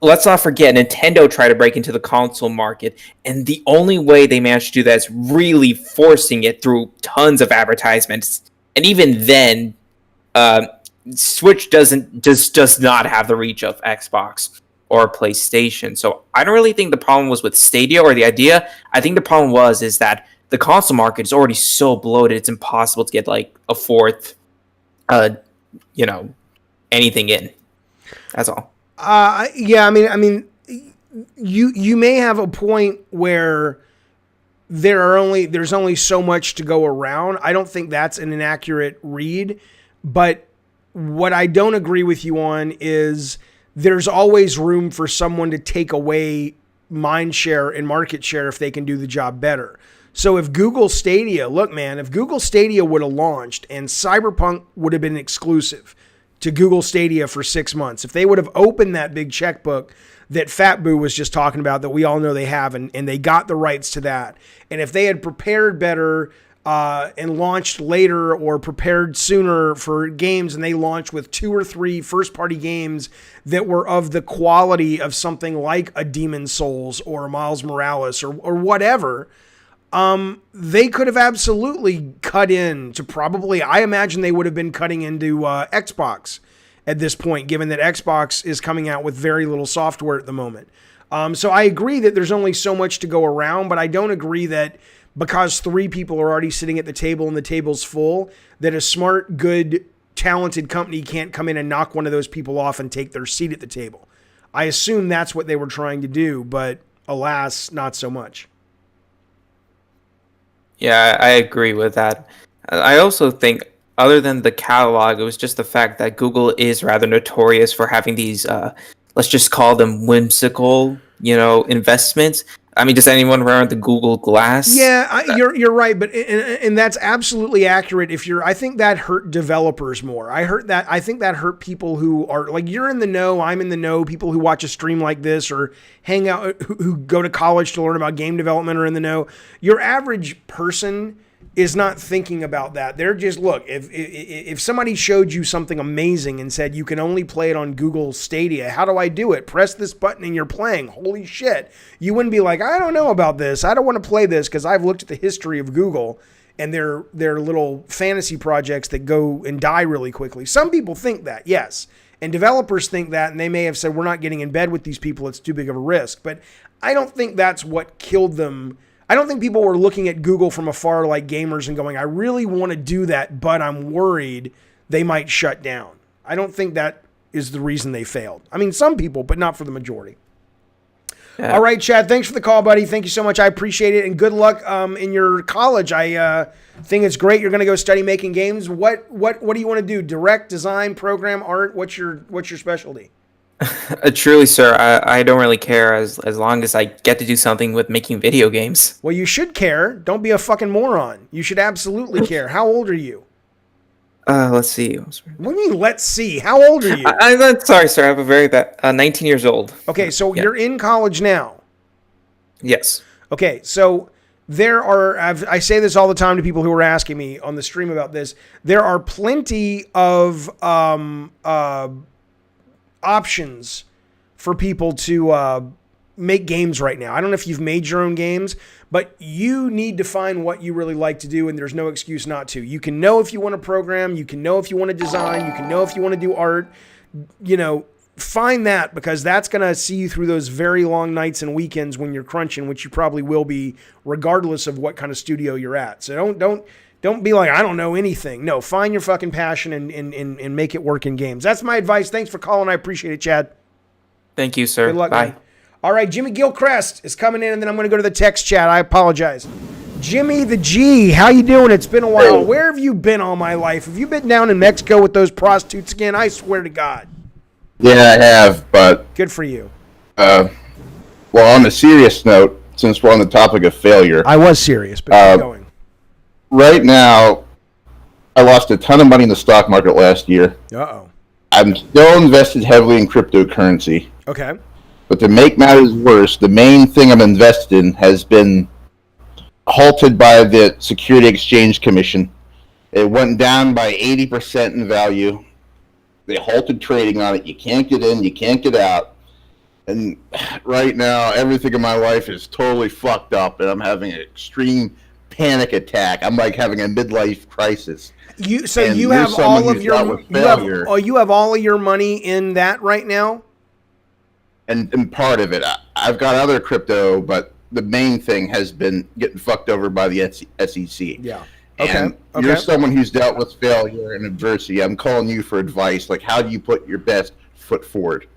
let's not forget, Nintendo tried to break into the console market, and the only way they managed to do that is really forcing it through tons of advertisements. And even then, Switch does not have the reach of Xbox or PlayStation. So I don't really think the problem was with Stadia or the idea. I think the problem is that the console market is already so bloated, it's impossible to get like a fourth, anything in. That's all. Yeah, I mean, you may have a point where there's only so much to go around. I don't think that's an inaccurate read, but what I don't agree with you on is there's always room for someone to take away mind share and market share if they can do the job better. So if Google Stadia would have launched and Cyberpunk would have been exclusive to Google Stadia for 6 months, if they would have opened that big checkbook that Fat Boo was just talking about, that we all know they have, and they got the rights to that, and if they had prepared better and launched later or prepared sooner for games, and they launched with 2 or 3 first-party games that were of the quality of something like a Demon's Souls or a Miles Morales or whatever, they could have absolutely cut in to probably, I imagine they would have been cutting into Xbox at this point, given that Xbox is coming out with very little software at the moment. So I agree that there's only so much to go around, but I don't agree that because 3 people are already sitting at the table and the table's full, that a smart, good, talented company can't come in and knock one of those people off and take their seat at the table. I assume that's what they were trying to do, but alas, not so much. Yeah, I agree with that. I also think, other than the catalog, it was just the fact that Google is rather notorious for having these, let's just call them whimsical, investments. I mean, does anyone wear the Google Glass? Yeah, you're right, but and that's absolutely accurate. I think that hurt developers more. I think that hurt people who are like, you're in the know, I'm in the know. People who watch a stream like this or hang out, who go to college to learn about game development are in the know. Your average person is not thinking about that. They're just, look, if somebody showed you something amazing and said you can only play it on Google Stadia, how do I do it? Press this button and you're playing. Holy shit. You wouldn't be like, I don't know about this. I don't want to play this because I've looked at the history of Google and their little fantasy projects that go and die really quickly. Some people think that, yes. And developers think that, and they may have said, we're not getting in bed with these people. It's too big of a risk. But I don't think that's what killed them. I don't think people were looking at Google from afar like gamers and going, I really want to do that, but I'm worried they might shut down. I don't think that is the reason they failed. I mean, some people, but not for the majority. Yeah. All right, Chad, thanks for the call, buddy. Thank you so much. I appreciate it. And good luck in your college. I think it's great. You're going to go study making games. What do you want to do? Direct, design, program, art? What's your specialty? Truly, sir, I don't really care as long as I get to do something with making video games. Well, you should care. Don't be a fucking moron. You should absolutely care. How old are you? Let's see. What do you mean, let's see? How old are you? I'm sorry, sir. I have a very bad, 19 years old. Okay, so yeah. You're in college now. Yes. Okay, so there are, I say this all the time to people who are asking me on the stream about this. There are plenty of options for people to make games right now. I don't know if you've made your own games, but you need to find what you really like to do, and there's no excuse not to. You can know if you want to program, you can know if you want to design, you can know if you want to do art. Find that, because that's going to see you through those very long nights and weekends when you're crunching, which you probably will be regardless of what kind of studio you're at. So don't be like, I don't know anything. No, find your fucking passion and make it work in games. That's my advice. Thanks for calling. I appreciate it, Chad. Thank you, sir. Good luck, bye. Man. All right, Jimmy Gilchrist is coming in, and then I'm going to go to the text chat. I apologize. Jimmy the G, how you doing? It's been a while. Where have you been all my life? Have you been down in Mexico with those prostitutes again? I swear to God. Yeah, I have, but Good for you. well, on a serious note, since we're on the topic of failure, I was serious, but keep going. right now, I lost a ton of money in the stock market last year. Uh-oh. I'm still invested heavily in cryptocurrency, Okay. but to make matters worse, the main thing I'm invested in has been halted by the Security Exchange Commission. It went down by 80% in value. They halted trading on it. You can't get in, you can't get out. And right now, everything in my life is totally fucked up, and I'm having an extreme panic attack. I'm like having a midlife crisis. You And you you're have someone all of who's your dealt with failure. you have all of your money in that right now? And part of it, I've got other crypto, but the main thing has been getting fucked over by the SEC. Yeah. And Okay. you're someone who's dealt with failure and adversity. I'm calling you for advice. Like, how do you put your best foot forward?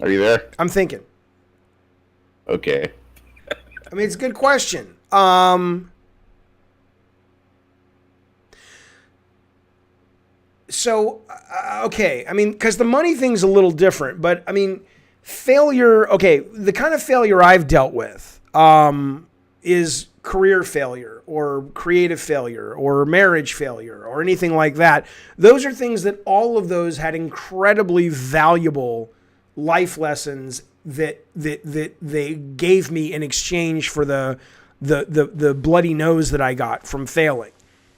Are you there? I'm thinking. Okay. I mean, it's a good question. Okay. I mean, because the money thing's a little different, but I mean, failure. Okay, the kind of failure I've dealt with is career failure or creative failure or marriage failure or anything like that. Those are things that all of those had incredibly valuable life lessons that they gave me in exchange for the bloody nose that I got from failing.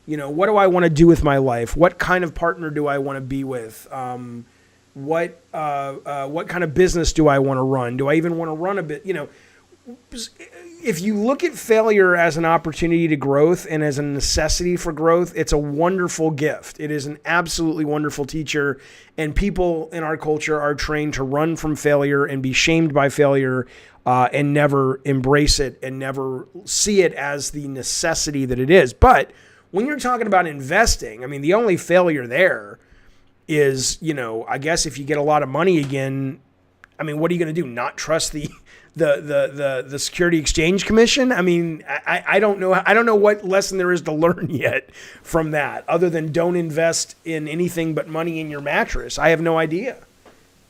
You know, what do I want to do with my life? What kind of partner do I want to be with? What kind of business do I want to run? Do I even want to run a bit? You know, if you look at failure as an opportunity to growth and as a necessity for growth, it's a wonderful gift. It is an absolutely wonderful teacher. And people in our culture are trained to run from failure and be shamed by failure and never embrace it and never see it as the necessity that it is. But when you're talking about investing, I mean, the only failure there is, you know, I guess if you get a lot of money again, I mean, what are you going to do? Not trust the Security Exchange Commission? I mean, I don't know. I don't know what lesson there is to learn yet from that, other than don't invest in anything but money in your mattress. I have no idea,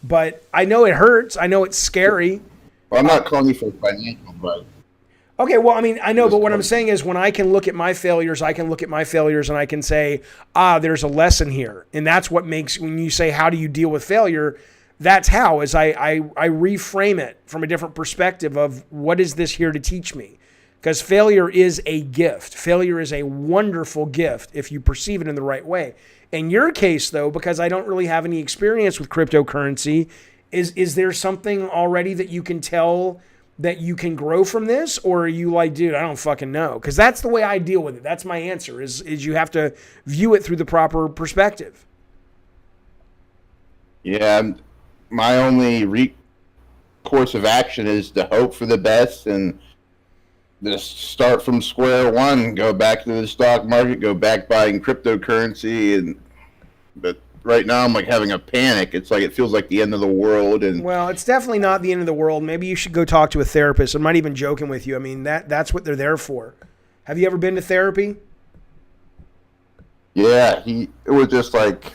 but I know it hurts. I know it's scary. Well, I'm not calling you for financial advice. Okay, well, I mean, I know, but what I'm saying is when I can look at my failures, I can look at my failures and I can say, there's a lesson here. And that's what makes, when you say, how do you deal with failure? That's how, is I reframe it from a different perspective of what is this here to teach me? Because failure is a gift. Failure is a wonderful gift if you perceive it in the right way. In your case, though, because I don't really have any experience with cryptocurrency, is there something already that you can tell that you can grow from this? Or are you like, dude, I don't fucking know? Because that's the way I deal with it. That's my answer, is you have to view it through the proper perspective. Yeah, my only course of action is to hope for the best and just start from square one, go back to the stock market, go back buying cryptocurrency. But right now I'm like having a panic. It's like, it feels like the end of the world. And well, it's definitely not the end of the world. Maybe you should go talk to a therapist. I'm not even joking with you. I mean, that's what they're there for. Have you ever been to therapy? yeah, it was just like,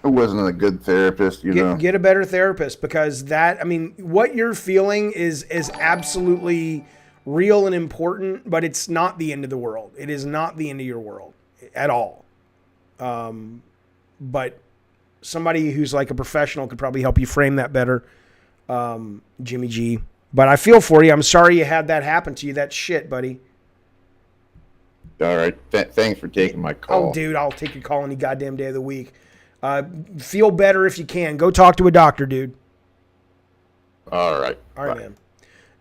it wasn't a good therapist, you know. Get a better therapist, because that, I mean, what you're feeling is absolutely real and important, but it's not the end of the world. It is not the end of your world at all. But somebody who's like a professional could probably help you frame that better, Jimmy G. But I feel for you. I'm sorry you had that happen to you. That's shit, buddy. All right. Thanks for taking my call. Oh, dude, I'll take your call any goddamn day of the week. Feel better if you can. Go talk to a doctor, dude. All right. All right, Bye. man.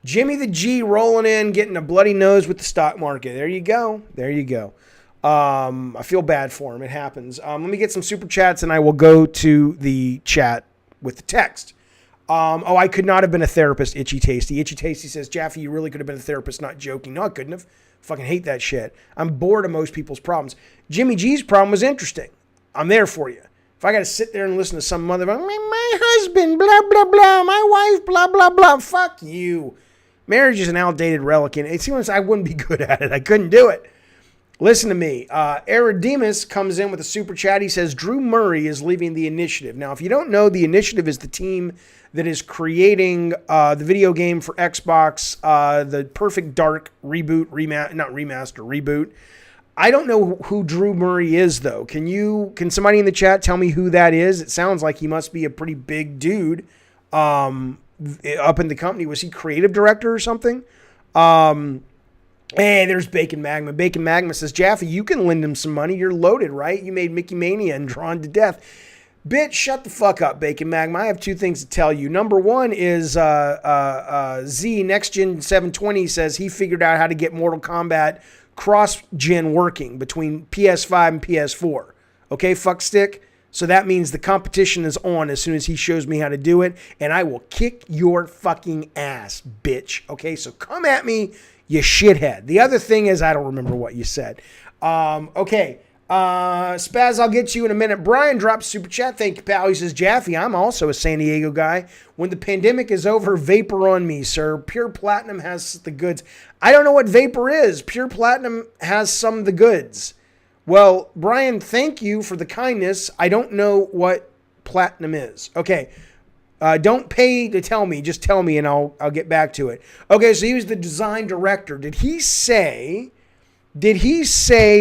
Jimmy the G rolling in, getting a bloody nose with the stock market. There you go. There you go. I feel bad for him. It happens. Let me get some super chats, and I will go to the chat with the text. I could not have been a therapist, Itchy Tasty. Itchy Tasty says, Jaffe, you really could have been a therapist, not joking. No, I couldn't have. Fucking hate that shit. I'm bored of most people's problems. Jimmy G's problem was interesting. I'm there for you. If I got to sit there and listen to some mother, my husband, blah, blah, blah, my wife, blah, blah, blah, fuck you. Marriage is an outdated relic, and it seems I wouldn't be good at it. I couldn't do it. Listen to me. Eridemus comes in with a super chat. He says, Drew Murray is leaving the Initiative. Now, if you don't know, the Initiative is the team that is creating the video game for Xbox, the Perfect Dark reboot, reboot. I don't know who Drew Murray is, though. Can somebody in the chat tell me who that is? It sounds like he must be a pretty big dude up in the company. Was he creative director or something? Hey, there's Bacon Magma. Bacon Magma says, Jaffe, you can lend him some money. You're loaded, right? You made Mickey Mania and Drawn to Death. Bitch, shut the fuck up, Bacon Magma. I have two things to tell you. Number one is Z, Next Gen 720, says he figured out how to get Mortal Kombat cross-gen working between PS5 and PS4. Okay, fuck stick? So that means the competition is on as soon as he shows me how to do it, and I will kick your fucking ass, bitch. Okay, so come at me, you shithead. The other thing is, I don't remember what you said. Okay. Spaz, I'll get to you in a minute. Brian drops super chat. Thank you, pal. He says, Jaffe, I'm also a San Diego guy. When the pandemic is over, vapor on me, sir. Pure Platinum has the goods. I don't know what vapor is. Pure Platinum has some of the goods. Well, Brian, thank you for the kindness. I don't know what Platinum is. Okay. Don't pay to tell me. Just tell me and I'll get back to it. Okay, so he was the design director. Did he say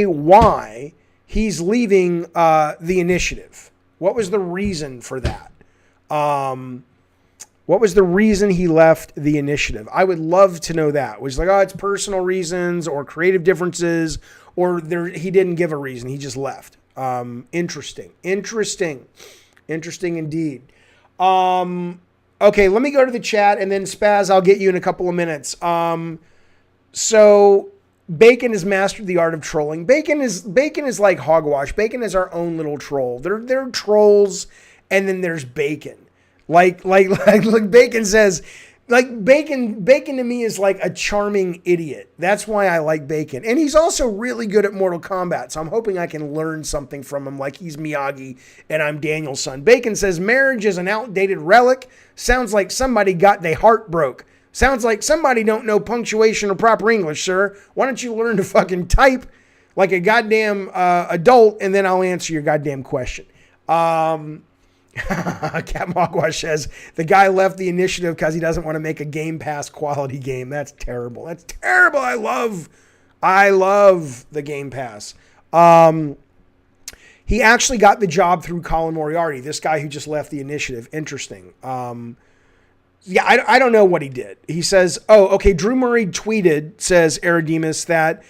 why he's leaving the Initiative? What was the reason for that? What was the reason he left the Initiative? I would love to know that. Was like, oh, it's personal reasons or creative differences, or he didn't give a reason. He just left. Interesting indeed. Okay, let me go to the chat, and then Spaz, I'll get you in a couple of minutes. So Bacon has mastered the art of trolling. Bacon is like Hogwash. Bacon is our own little troll. There are trolls, and then there's Bacon. Like Bacon says, like Bacon to me is like a charming idiot. That's why I like Bacon. And he's also really good at Mortal Kombat, so I'm hoping I can learn something from him, like he's Miyagi and I'm Daniel's son. Bacon says, marriage is an outdated relic. Sounds like somebody got their heart broke. Sounds like somebody don't know punctuation or proper English, sir. Why don't you learn to fucking type like a goddamn adult, and then I'll answer your goddamn question. Cat Mogwash says, the guy left the Initiative because he doesn't want to make a Game Pass quality game. That's terrible. That's terrible. I love the Game Pass. He actually got the job through Colin Moriarty, this guy who just left the Initiative. Interesting. Yeah, I don't know what he did. He says, oh, okay, Drew Murray tweeted, says Eridemus, that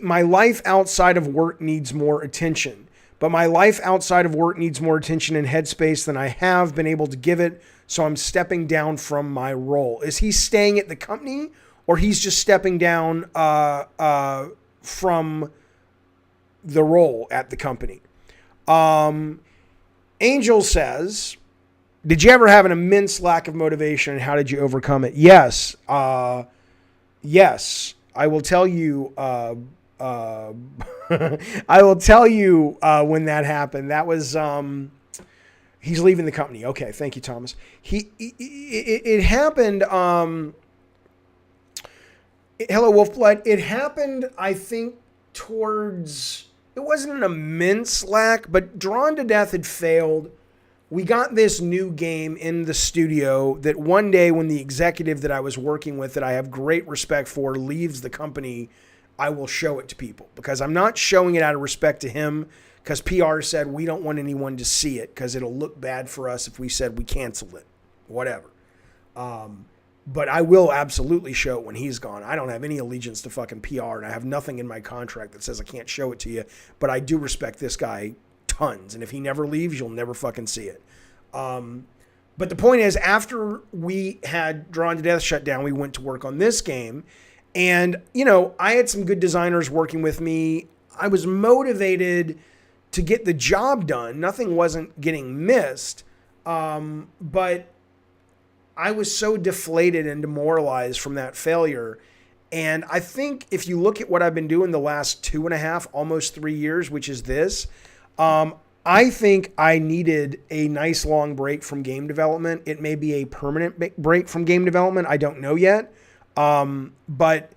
my life outside of work needs more attention. But my life outside of work needs more attention and headspace than I have been able to give it, so I'm stepping down from my role. Is he staying at the company, or he's just stepping down from the role at the company? Angel says, did you ever have an immense lack of motivation, and how did you overcome it? Yes. Yes. I will tell you... I will tell you when that happened. That was he's leaving the company. Okay, thank you, Thomas. It happened. Hello, Wolfblood. It happened, I think, towards. It wasn't an immense lack, but Drawn to Death had failed. We got this new game in the studio that one day, when the executive that I was working with, that I have great respect for, leaves the company, I will show it to people, because I'm not showing it out of respect to him, because PR said we don't want anyone to see it because it'll look bad for us if we said we canceled it, whatever. But I will absolutely show it when he's gone. I don't have any allegiance to fucking PR, and I have nothing in my contract that says I can't show it to you, but I do respect this guy tons, and if he never leaves, you'll never fucking see it. But the point is, after we had Drawn to Death shut down, we went to work on this game. And, you know, I had some good designers working with me. I was motivated to get the job done. Nothing wasn't getting missed. But I was so deflated and demoralized from that failure. And I think if you look at what I've been doing the last 2.5, almost 3 years, which is this, I'm I think I needed a nice long break from game development. It may be a permanent break from game development. I don't know yet. But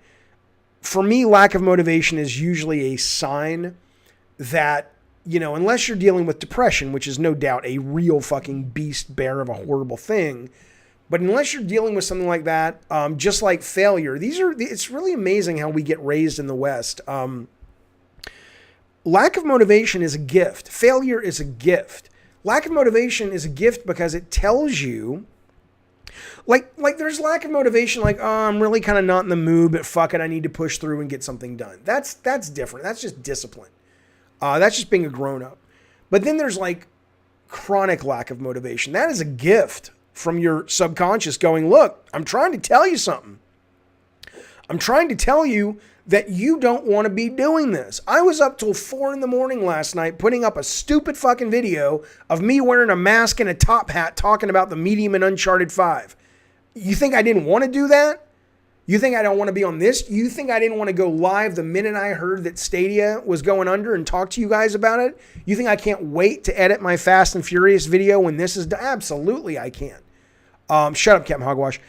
for me, lack of motivation is usually a sign that, you know, unless you're dealing with depression, which is no doubt a real fucking beast bear of a horrible thing, but unless you're dealing with something like that, just like failure, it's really amazing how we get raised in the West. Lack of motivation is a gift. Failure is a gift. Lack of motivation is a gift because it tells you, like there's lack of motivation, like, oh, I'm really kind of not in the mood, but fuck it, I need to push through and get something done. That's different. That's just discipline. That's just being a grown-up. But then there's like chronic lack of motivation. That is a gift from your subconscious going, look, I'm trying to tell you something. I'm trying to tell you that you don't want to be doing this. I was up till 4 a.m. last night putting up a stupid fucking video of me wearing a mask and a top hat talking about the medium in Uncharted 5. You think I didn't want to do that? You think I don't want to be on this? You think I didn't want to go live the minute I heard that Stadia was going under and talk to you guys about it? You think I can't wait to edit my Fast and Furious video when this is done? Absolutely I can. Shut up, Captain Hogwash.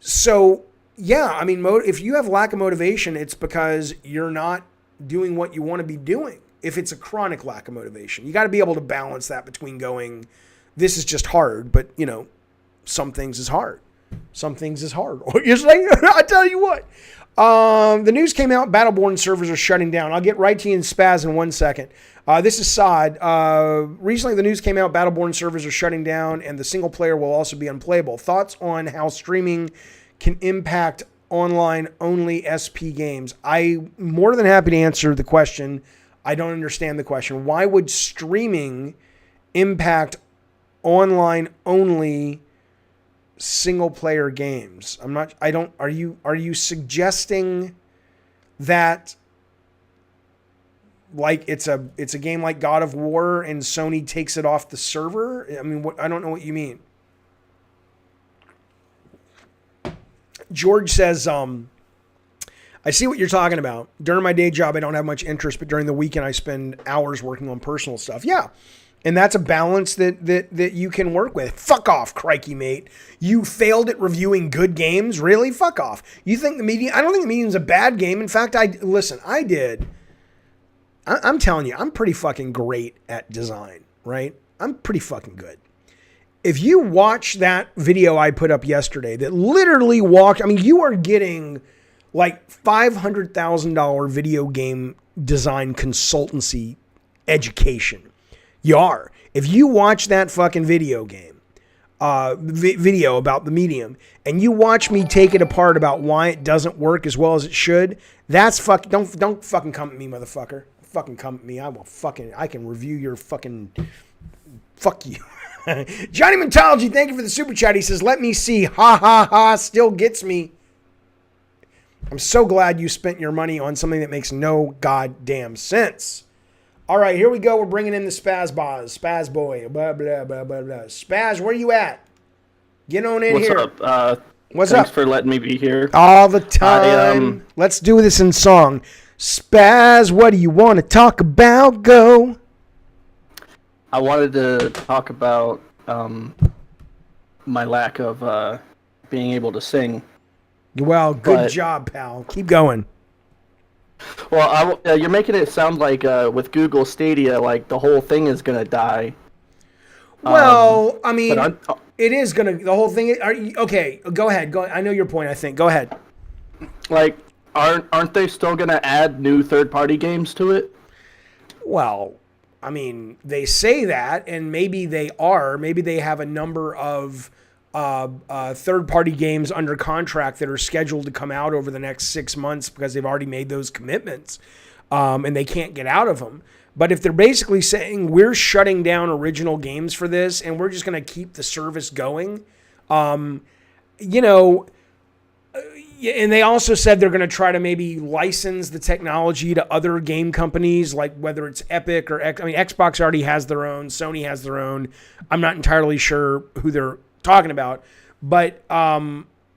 So, yeah, I mean, if you have lack of motivation, it's because you're not doing what you want to be doing. If it's a chronic lack of motivation, you got to be able to balance that between going, this is just hard, but, you know, some things is hard. Some things is hard. Usually, I tell you what. The news came out, Battleborn servers are shutting down. I'll get right to you in Spaz in 1 second. This is Sod. Recently, the news came out, Battleborn servers are shutting down, and the single player will also be unplayable. Thoughts on how streaming can impact online-only SP games? I'm more than happy to answer the question. I don't understand the question. Why would streaming impact online-only single-player games? Are you suggesting that like it's a game like God of War and Sony takes it off the server? I mean, I don't know what you mean. George says, I see what you're talking about. During my day job, I don't have much interest, but during the weekend, I spend hours working on personal stuff. Yeah. And that's a balance that you can work with. Fuck off, crikey, mate. You failed at reviewing good games? Really? Fuck off. You think the Medium... I don't think the Medium's a bad game. In fact, I did. I'm telling you, I'm pretty fucking great at design, right? I'm pretty fucking good. If you watch that video I put up yesterday that literally you are getting like $500,000 video game design consultancy education. You are. If you watch that fucking video about the Medium and you watch me take it apart about why it doesn't work as well as it should, that's don't fucking come at me, motherfucker. Fucking come at me. I can review your fucking, fuck you. Johnny Mentology, thank you for the super chat. He says, let me see. Ha ha ha. Still gets me. I'm so glad you spent your money on something that makes no goddamn sense. All right, here we go. We're bringing in the Spaz Boz. Spaz boy. Blah, blah, blah, blah, blah. Spaz, where you at? Get on in here. What's up? What's thanks up? for letting me be here. All the time. Let's do this in song. Spaz, what do you want to talk about? Go. I wanted to talk about my lack of being able to sing. Well, good job, pal. Keep going. Well, you're making it sound like with Google Stadia, like the whole thing is gonna die. Well, I mean, it is gonna. The whole thing. Okay? Go ahead. Go. I know your point. I think. Go ahead. Like, aren't they still gonna add new third-party games to it? Well, I mean, they say that, and maybe they are. Maybe they have a number of third-party games under contract that are scheduled to come out over the next 6 months because they've already made those commitments, and they can't get out of them. But if they're basically saying we're shutting down original games for this and we're just going to keep the service going, you know, and they also said they're going to try to maybe license the technology to other game companies, like whether it's Epic or Xbox already has their own, Sony has their own. I'm not entirely sure who they're talking about, but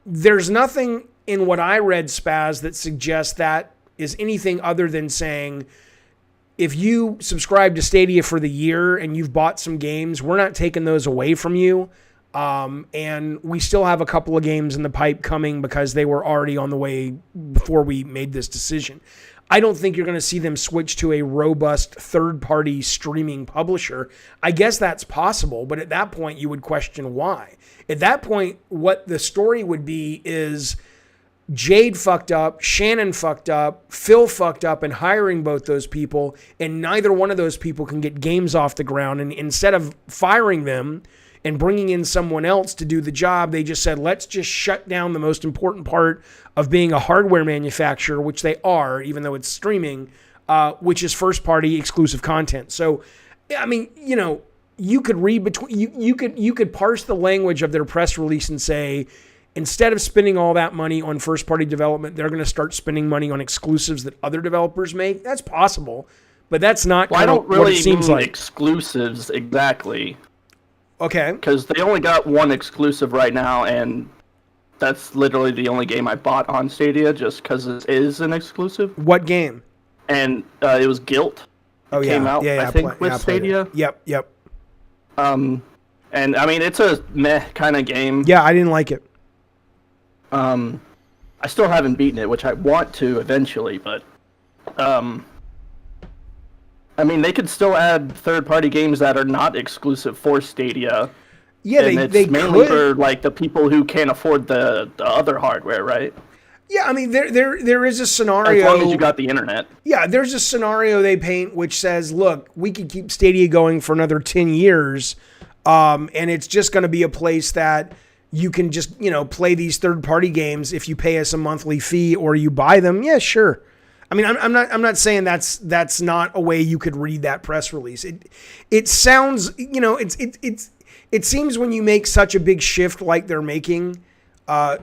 there's nothing in what I read, Spaz, that suggests that is anything other than saying if you subscribe to Stadia for the year and you've bought some games, we're not taking those away from you. And we still have a couple of games in the pipe coming because they were already on the way before we made this decision. I don't think you're going to see them switch to a robust third-party streaming publisher. I guess that's possible, but at that point, you would question why. At that point, what the story would be is Jade fucked up, Shannon fucked up, Phil fucked up in hiring both those people, and neither one of those people can get games off the ground. And instead of firing them and bringing in someone else to do the job, they just said, let's just shut down the most important part of being a hardware manufacturer, which they are, even though it's streaming, which is first-party exclusive content. So, I mean, you know, you could read between, you could parse the language of their press release and say, instead of spending all that money on first-party development, they're going to start spending money on exclusives that other developers make. That's possible, but that's not Well, I don't really what it seems mean like. exclusives exactly. Okay. Because they only got one exclusive right now, and that's literally the only game I bought on Stadia just because it is an exclusive. What game? And it was Guilt. Oh, yeah. Came out, Yeah, I think, I played with it. Stadia. Yep. And I mean, it's a meh kind of game. Yeah, I didn't like it. I still haven't beaten it, which I want to eventually, but I mean, they could still add third-party games that are not exclusive for Stadia. Yeah, and they it's mainly could. for like the people who can't afford the other hardware, right? Yeah, I mean, there is a scenario. As long as you got the internet. Yeah, there's a scenario they paint which says, look, we could keep Stadia going for another 10 years, and it's just going to be a place that you can just, you know, play these third-party games if you pay us a monthly fee or you buy them. Yeah, sure. I mean, I'm not saying that's not a way you could read that press release. It sounds, you know, it seems when you make such a big shift like they're making,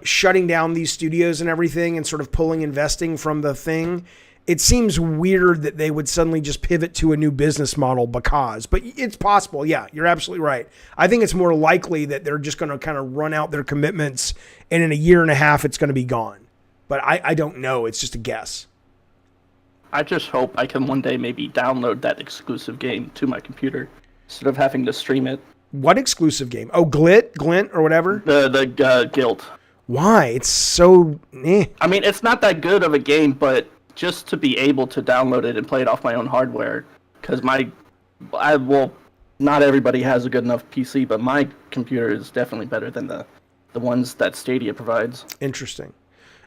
shutting down these studios and everything and sort of pulling investing from the thing, it seems weird that they would suddenly just pivot to a new business model but it's possible. Yeah, you're absolutely right. I think it's more likely that they're just going to kind of run out their commitments and in a year and a half it's going to be gone. But I don't know. It's just a guess. I just hope I can one day maybe download that exclusive game to my computer instead of having to stream it. What exclusive game? Oh, Glint, or whatever? The Guild. Why? It's so... I mean, it's not that good of a game, but just to be able to download it and play it off my own hardware, because not everybody has a good enough PC, but my computer is definitely better than the ones that Stadia provides. Interesting.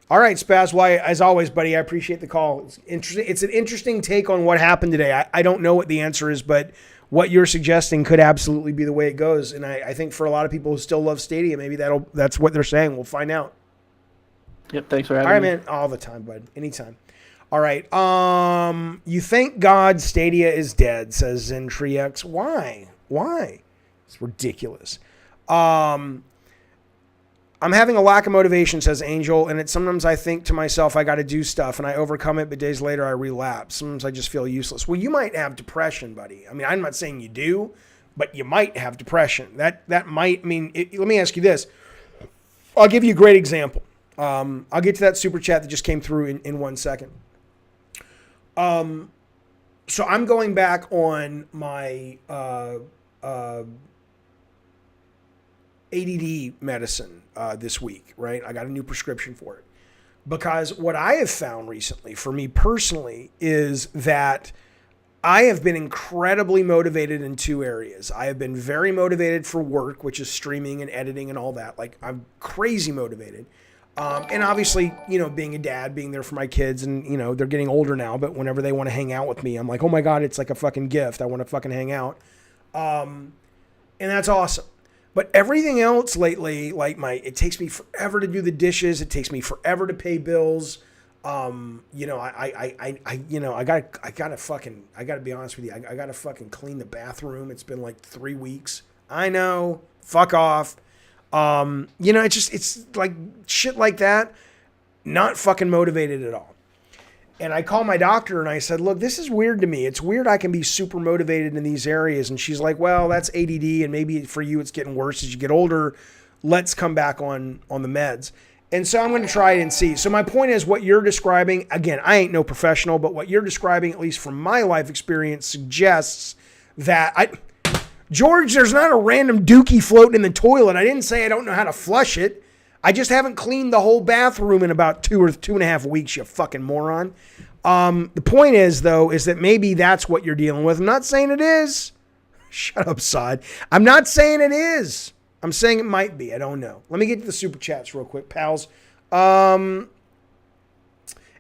All right, Spaz. Why, as always, buddy, I appreciate the call. It's interesting. It's an interesting take on what happened today. I don't know what the answer is, but what you're suggesting could absolutely be the way it goes. And I think for a lot of people who still love Stadia, maybe that's what they're saying. We'll find out. Yep, thanks for having me. All right, man. All the time, bud. Anytime. All right. You thank God Stadia is dead, says Zentrix. Why? It's ridiculous. I'm having a lack of motivation, says Angel, and sometimes I think to myself I got to do stuff, and I overcome it, but days later I relapse. Sometimes I just feel useless. Well, you might have depression, buddy. I mean, I'm not saying you do, but you might have depression. That might mean... let me ask you this. I'll give you a great example. I'll get to that super chat that just came through in 1 second. So I'm going back on my ADD medicine this week, right? I got a new prescription for it. Because what I have found recently, for me personally, is that I have been incredibly motivated in two areas. I have been very motivated for work, which is streaming and editing and all that. Like, I'm crazy motivated. And obviously, you know, being a dad, being there for my kids, and, you know, they're getting older now, but whenever they want to hang out with me, I'm like, oh my God, it's like a fucking gift. I want to fucking hang out. And that's awesome. But everything else lately, like it takes me forever to do the dishes. It takes me forever to pay bills. You know, I gotta be honest with you. I gotta fucking clean the bathroom. It's been like 3 weeks. I know. Fuck off. You know, it's like shit like that. Not fucking motivated at all. And I called my doctor and I said, look, this is weird to me. It's weird I can be super motivated in these areas. And she's like, well, that's ADD. And maybe for you, it's getting worse as you get older. Let's come back on the meds. And so I'm going to try it and see. So my point is what you're describing, again, I ain't no professional, but what you're describing, at least from my life experience, suggests that George, there's not a random dookie floating in the toilet. I didn't say I don't know how to flush it. I just haven't cleaned the whole bathroom in about 2 or 2.5 weeks, you fucking moron. The point is, though, is that maybe that's what you're dealing with. I'm not saying it is. Shut up, Sod. I'm not saying it is. I'm saying it might be. I don't know. Let me get to the super chats real quick, pals.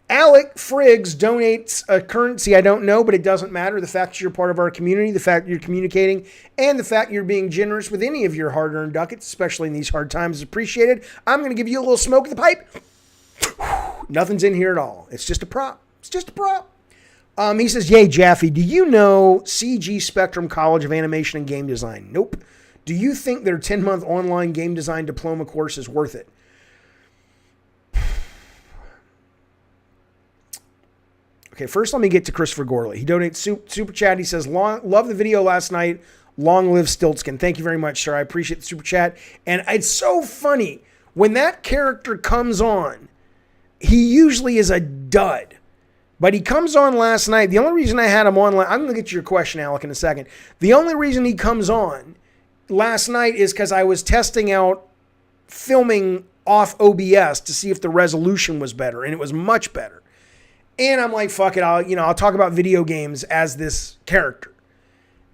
Alec Friggs donates a currency I don't know, but it doesn't matter. The fact that you're part of our community, the fact you're communicating, and the fact you're being generous with any of your hard-earned ducats, especially in these hard times, is appreciated. I'm going to give you a little smoke of the pipe. Nothing's in here at all. It's just a prop. It's just a prop. He says, yay, Jaffe, do you know CG Spectrum College of Animation and Game Design? Nope. Do you think their 10-month online game design diploma course is worth it? Okay, first let me get to Christopher Gorley. He donates super chat. He says, love the video last night. Long live Stiltskin. Thank you very much, sir. I appreciate the super chat. And it's so funny. When that character comes on, he usually is a dud. But he comes on last night. The only reason I had him on, I'm going to get to your question, Alec, in a second. The only reason he comes on last night is because I was testing out filming off OBS to see if the resolution was better, and it was much better. And I'm like, fuck it, I'll talk about video games as this character.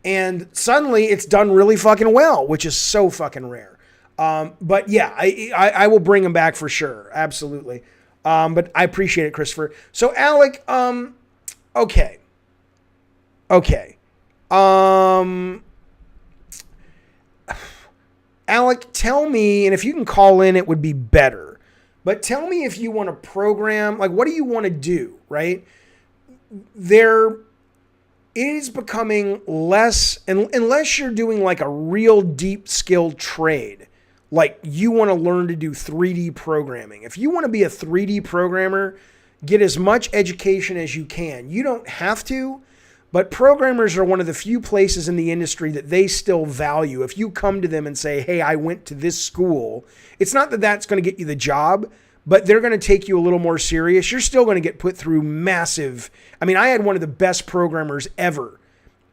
And suddenly it's done really fucking well, which is so fucking rare. But yeah, I will bring him back for sure. Absolutely. But I appreciate it, Christopher. So Alec, okay. Alec, tell me, and if you can call in, it would be better. But tell me if you want to program, like, what do you want to do, right? There is becoming less, unless you're doing like a real deep skilled trade, like you want to learn to do 3D programming. If you want to be a 3D programmer, get as much education as you can. You don't have to, but programmers are one of the few places in the industry that they still value. If you come to them and say, hey, I went to this school, it's not that that's going to get you the job, but they're going to take you a little more serious. You're still going to get put through massive. I mean, I had one of the best programmers ever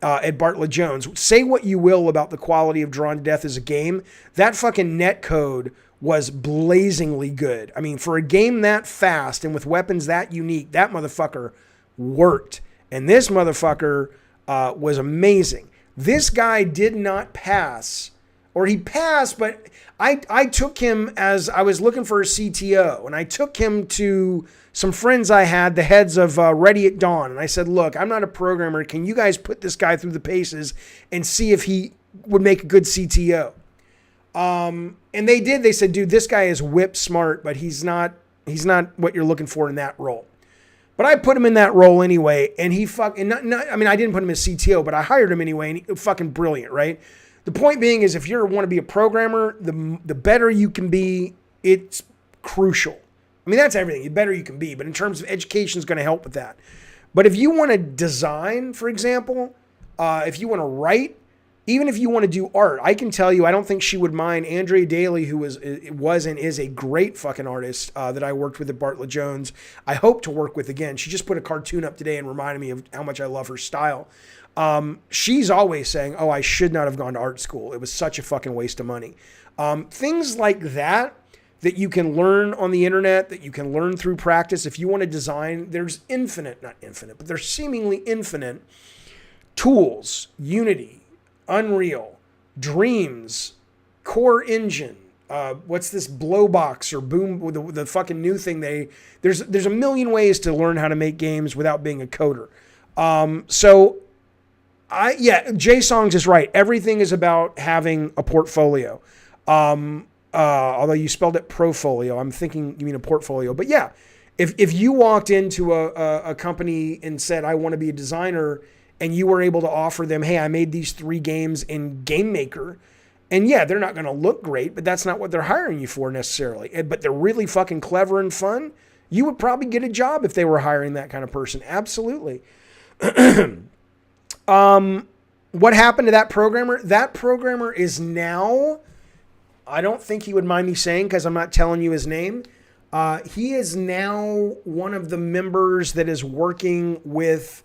at Bartlett Jones. Say what you will about the quality of Drawn to Death as a game. That fucking net code was blazingly good. I mean, for a game that fast and with weapons that unique, that motherfucker worked. And this motherfucker was amazing. This guy did not pass, or he passed, but I took him as I was looking for a CTO, and I took him to some friends I had, the heads of Ready at Dawn, and I said, look, I'm not a programmer. Can you guys put this guy through the paces and see if he would make a good CTO? And they did. They said, dude, this guy is whip smart, but he's not what you're looking for in that role. But I put him in that role anyway, and he I mean, I didn't put him as CTO, but I hired him anyway, and he fucking brilliant, right? The point being is if you want to be a programmer, the better you can be, it's crucial. I mean, that's everything. The better you can be, but in terms of education is going to help with that. But if you want to design, for example, if you want to write, even if you want to do art, I can tell you, I don't think she would mind. Andrea Daly, who was and is a great fucking artist that I worked with at Bartlett Jones, I hope to work with again. She just put a cartoon up today and reminded me of how much I love her style. She's always saying, oh, I should not have gone to art school. It was such a fucking waste of money. Things like that you can learn on the internet, that you can learn through practice. If you want to design, there's not infinite, but there's seemingly infinite tools, Unity, Unreal, Dreams, Core Engine, what's this Blowbox or Boom, the fucking new thing there's a million ways to learn how to make games without being a coder. Jay Songs is right. Everything is about having a portfolio. Although you spelled it profolio, I'm thinking you mean a portfolio. But yeah, if you walked into a company and said, I want to be a designer, and you were able to offer them, hey, I made these 3 games in Game Maker, and yeah, they're not going to look great, but that's not what they're hiring you for necessarily. But they're really fucking clever and fun. You would probably get a job if they were hiring that kind of person. Absolutely. What happened to that programmer? That programmer is now, I don't think he would mind me saying because I'm not telling you his name, He is now one of the members that is working with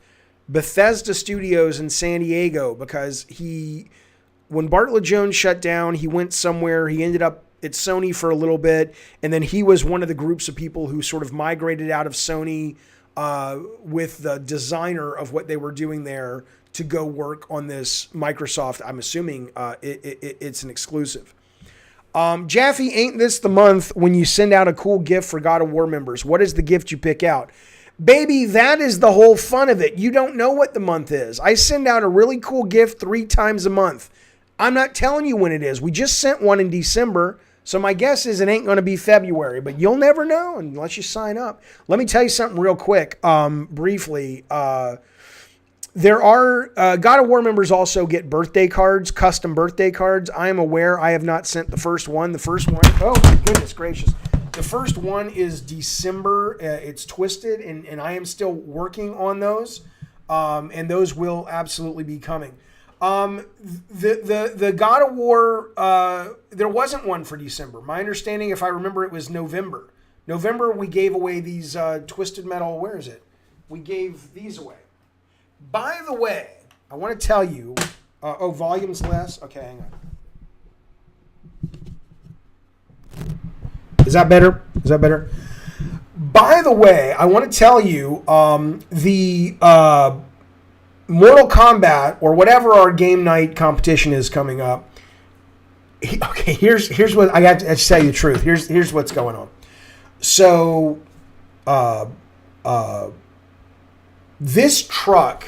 Bethesda Studios in San Diego because when Bartlett Jones shut down, he went somewhere. He ended up at Sony for a little bit, and then he was one of the groups of people who sort of migrated out of Sony with the designer of what they were doing there to go work on this Microsoft. I'm assuming it's an exclusive. Jaffe, ain't this the month when you send out a cool gift for God of War members? What is the gift you pick out? Baby, that is the whole fun of it. You don't know what the month is. I send out a really cool gift 3 times a month. I'm not telling you when it is. We just sent one in December, so my guess is it ain't going to be February, but you'll never know unless you sign up. Let me tell you something real quick, briefly. There are God of War members also get birthday cards, custom birthday cards. I am aware I have not sent the first one. The first one, oh my goodness gracious. The first one is December. It's twisted, and I am still working on those, and those will absolutely be coming. The God of War, there wasn't one for December. My understanding, if I remember, it was November. November, we gave away these Twisted Metal. Where is it? We gave these away. By the way, I want to tell you, volume's less. Okay, hang on. Is that better? Is that better? By the way, I want to tell you, the Mortal Kombat, or whatever our game night competition is coming up. Okay, here's what I got to tell you the truth. Here's what's going on. So, this truck,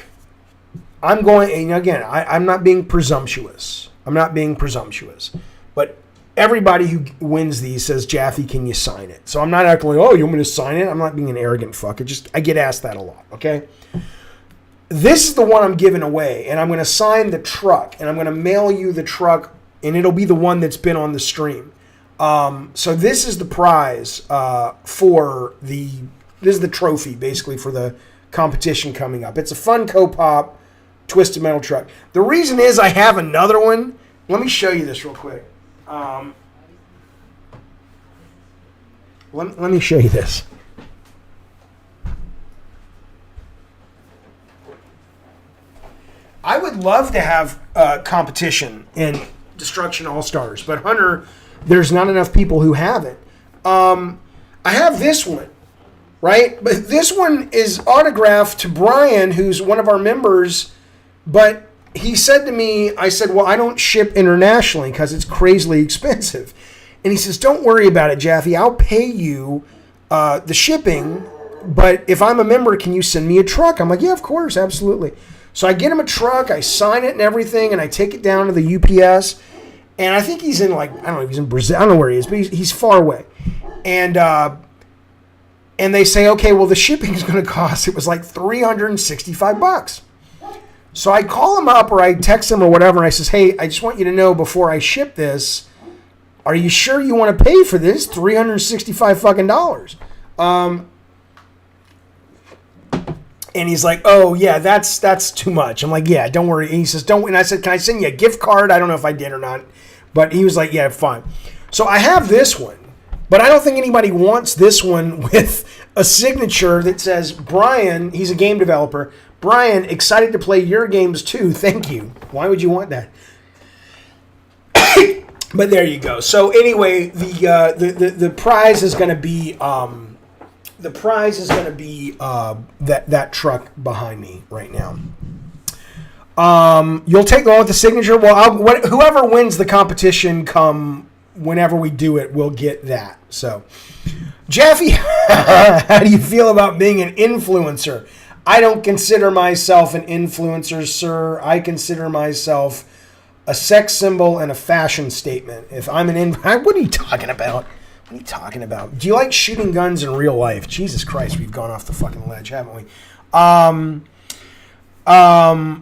I'm going, and again, I'm not being presumptuous. But everybody who wins these says, Jaffe, can you sign it? So I'm not acting like, oh, you want me to sign it? I'm not being an arrogant fuck. I get asked that a lot, okay? This is the one I'm giving away, and I'm going to sign the truck, and I'm going to mail you the truck, and it'll be the one that's been on the stream. So this is the prize this is the trophy, basically, for the competition coming up. It's a Funko Pop Twisted Metal truck. The reason is I have another one. Let me show you this real quick. Let me show you this. I would love to have competition in Destruction All-Stars, but Hunter, there's not enough people who have it. I have this one, right? But this one is autographed to Brian, who's one of our members, but he said to me, I said, well, I don't ship internationally because it's crazily expensive. And he says, don't worry about it, Jaffe. I'll pay you the shipping, but if I'm a member, can you send me a truck? I'm like, yeah, of course, absolutely. So I get him a truck, I sign it and everything, and I take it down to the UPS. And I think he's in, like, I don't know if he's in Brazil. I don't know where he is, but he's far away. And they say, okay, well, the shipping is going to cost, it was like $365. So I call him up, or I text him or whatever, and I says, hey, I just want you to know before I ship this, are you sure you want to pay for this? $365 fucking dollars. And he's like, oh, yeah, that's too much. I'm like, yeah, don't worry. And he says, don't. And I said, can I send you a gift card? I don't know if I did or not. But he was like, yeah, fine. So I have this one. But I don't think anybody wants this one with a signature that says, Brian, he's a game developer. Brian, excited to play your games too. Thank you. Why would you want that? But there you go. So anyway, the prize is going to be... that truck behind me right now. You'll take the one with the signature. Well, whoever wins the competition whenever we do it, will get that. So, Jaffe, how do you feel about being an influencer? I don't consider myself an influencer, sir. I consider myself a sex symbol and a fashion statement. If I'm what are you talking about? What are you talking about? Do you like shooting guns in real life? Jesus Christ, we've gone off the fucking ledge, haven't we?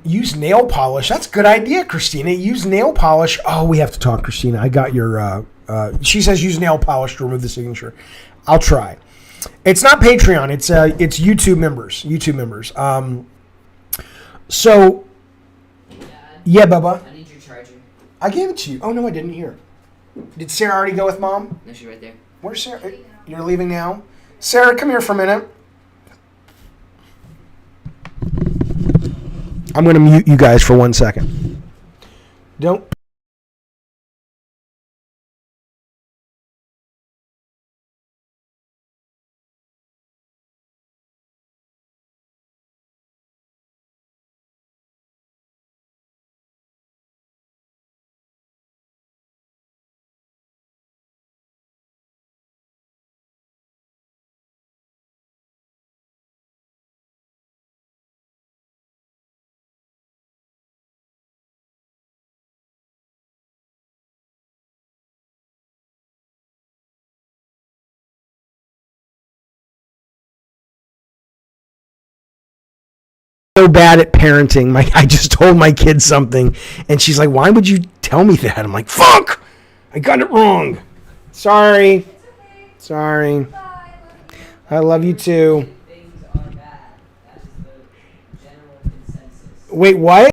Use nail polish. That's a good idea, Christina. Use nail polish. Oh, we have to talk, Christina. I got your... she says use nail polish to remove the signature. I'll try. It's not Patreon. It's YouTube members. YouTube members. So... Yeah, Bubba. I need your charger. I gave it to you. Oh, no, I didn't. Here. Did Sarah already go with Mom? No, she's right there. Where's Sarah? You're leaving now? Sarah, come here for a minute. I'm going to mute you guys for 1 second. Don't. So bad at parenting. I just told my kid something, and she's like, "Why would you tell me that?" I'm like, "Fuck! I got it wrong. Sorry. Sorry. I love you too." Things are bad. That's the general consensus. Wait, what?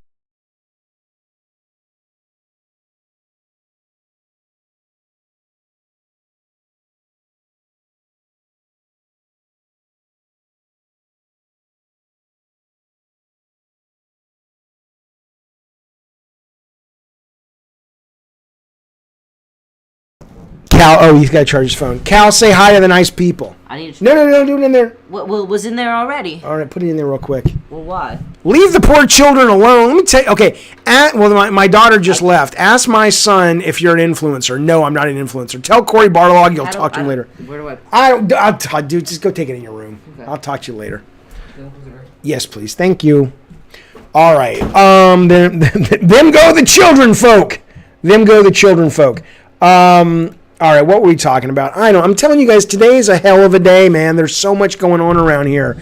Cal, oh, he's got to charge his phone. Cal, say hi to the nice people. I need to. No, do it in there. What was in there already? All right, put it in there real quick. Well, why? Leave the poor children alone. Let me tell you. Okay, my daughter just left. Ask my son if you're an influencer. No, I'm not an influencer. Tell Corey Barlog you'll talk to him later. Where do I? I'll dude, just go take it in your room. Okay. I'll talk to you later. Yes, please. Thank you. All right. Them go the children folk. Them go the children folk. All right, what were we talking about? I know. I'm telling you guys, today is a hell of a day, man. There's so much going on around here.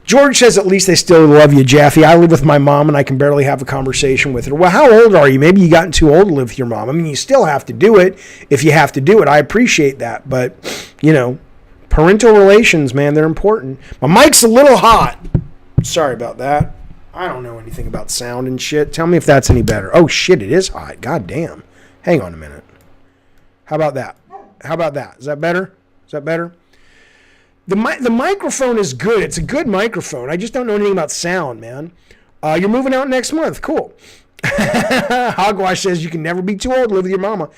George says, at least they still love you, Jaffe. I live with my mom, and I can barely have a conversation with her. Well, how old are you? Maybe you gotten too old to live with your mom. I mean, you still have to do it if you have to do it. I appreciate that. But, parental relations, man, they're important. My mic's a little hot. Sorry about that. I don't know anything about sound and shit. Tell me if that's any better. Oh, shit, it is hot. God damn. Hang on a minute. How about that? Is that better? The microphone is good. It's a good microphone. I just don't know anything about sound, man. You're moving out next month. Cool. Hogwash says you can never be too old to live with your mama.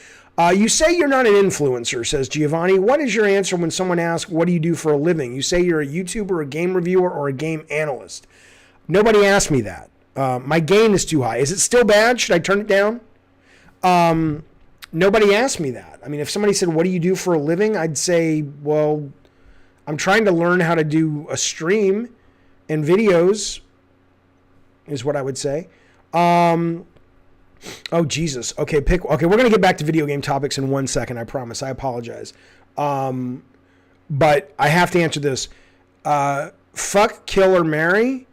You say you're not an influencer, says Giovanni. What is your answer when someone asks, what do you do for a living? You say you're a YouTuber, a game reviewer, or a game analyst. Nobody asked me that. My gain is too high. Is it still bad? Should I turn it down? Nobody asked me that. I mean, if somebody said, what do you do for a living? I'd say, well, I'm trying to learn how to do a stream and videos is what I would say. Oh, Jesus. Okay, we're going to get back to video game topics in 1 second. I promise. I apologize. But I have to answer this. Fuck, kill, or marry?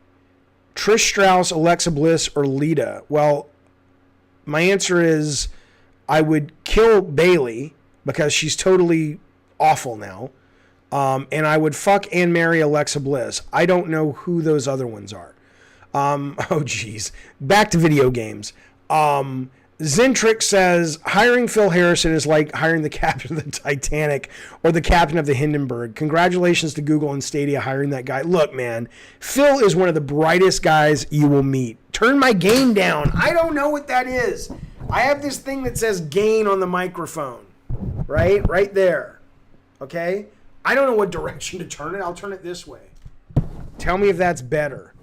Trish Strauss, Alexa Bliss, or Lita? Well, my answer is I would kill Bailey because she's totally awful now. And I would fuck and marry Alexa Bliss. I don't know who those other ones are. Oh, geez. Back to video games. Zentric says, hiring Phil Harrison is like hiring the captain of the Titanic or the captain of the Hindenburg. Congratulations to Google and Stadia hiring that guy. Look, man, Phil is one of the brightest guys you will meet. Turn my gain down. I don't know what that is. I have this thing that says gain on the microphone, right there. Okay? I don't know what direction to turn it. I'll turn it this way. Tell me if that's better.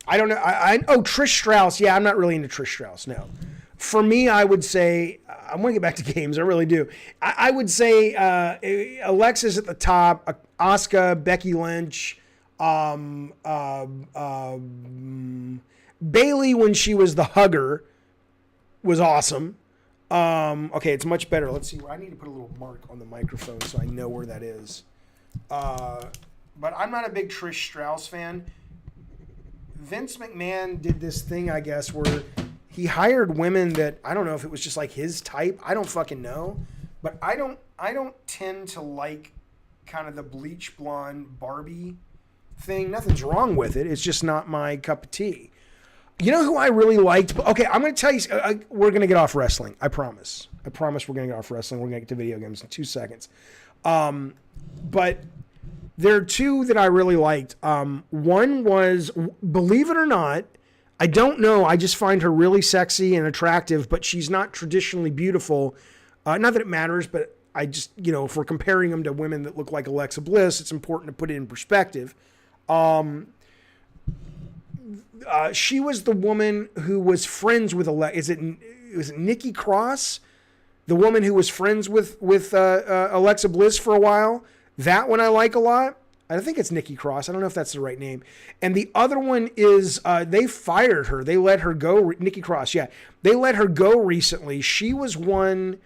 I don't know. Trish Strauss. Yeah, I'm not really into Trish Strauss. No. For me, I would say, I want to get back to games. I really do. I would say Alexa's at the top. Asuka, Becky Lynch, Bailey when she was the hugger was awesome. Okay, it's much better. Let's see. I need to put a little mark on the microphone so I know where that is. But I'm not a big Trish Strauss fan. Vince McMahon did this thing, I guess, where he hired women that I don't know if it was just like his type. I don't fucking know. But I don't tend to like kind of the bleach blonde Barbie thing. Nothing's wrong with it. It's just not my cup of tea. You know who I really liked? Okay, I'm going to tell you. We're going to get off wrestling. I promise. I promise we're going to get off wrestling. We're going to get to video games in 2 seconds. But there are two that I really liked. One was, believe it or not, I don't know. I just find her really sexy and attractive, but she's not traditionally beautiful. Not that it matters, but I just, if we're comparing them to women that look like Alexa Bliss, it's important to put it in perspective. She was the woman who was friends with was it Nikki Cross? The woman who was friends with Alexa Bliss for a while. That one I like a lot. I think it's Nikki Cross. I don't know if that's the right name. And the other one is they fired her. They let her go. Nikki Cross, yeah. They let her go recently. She was one,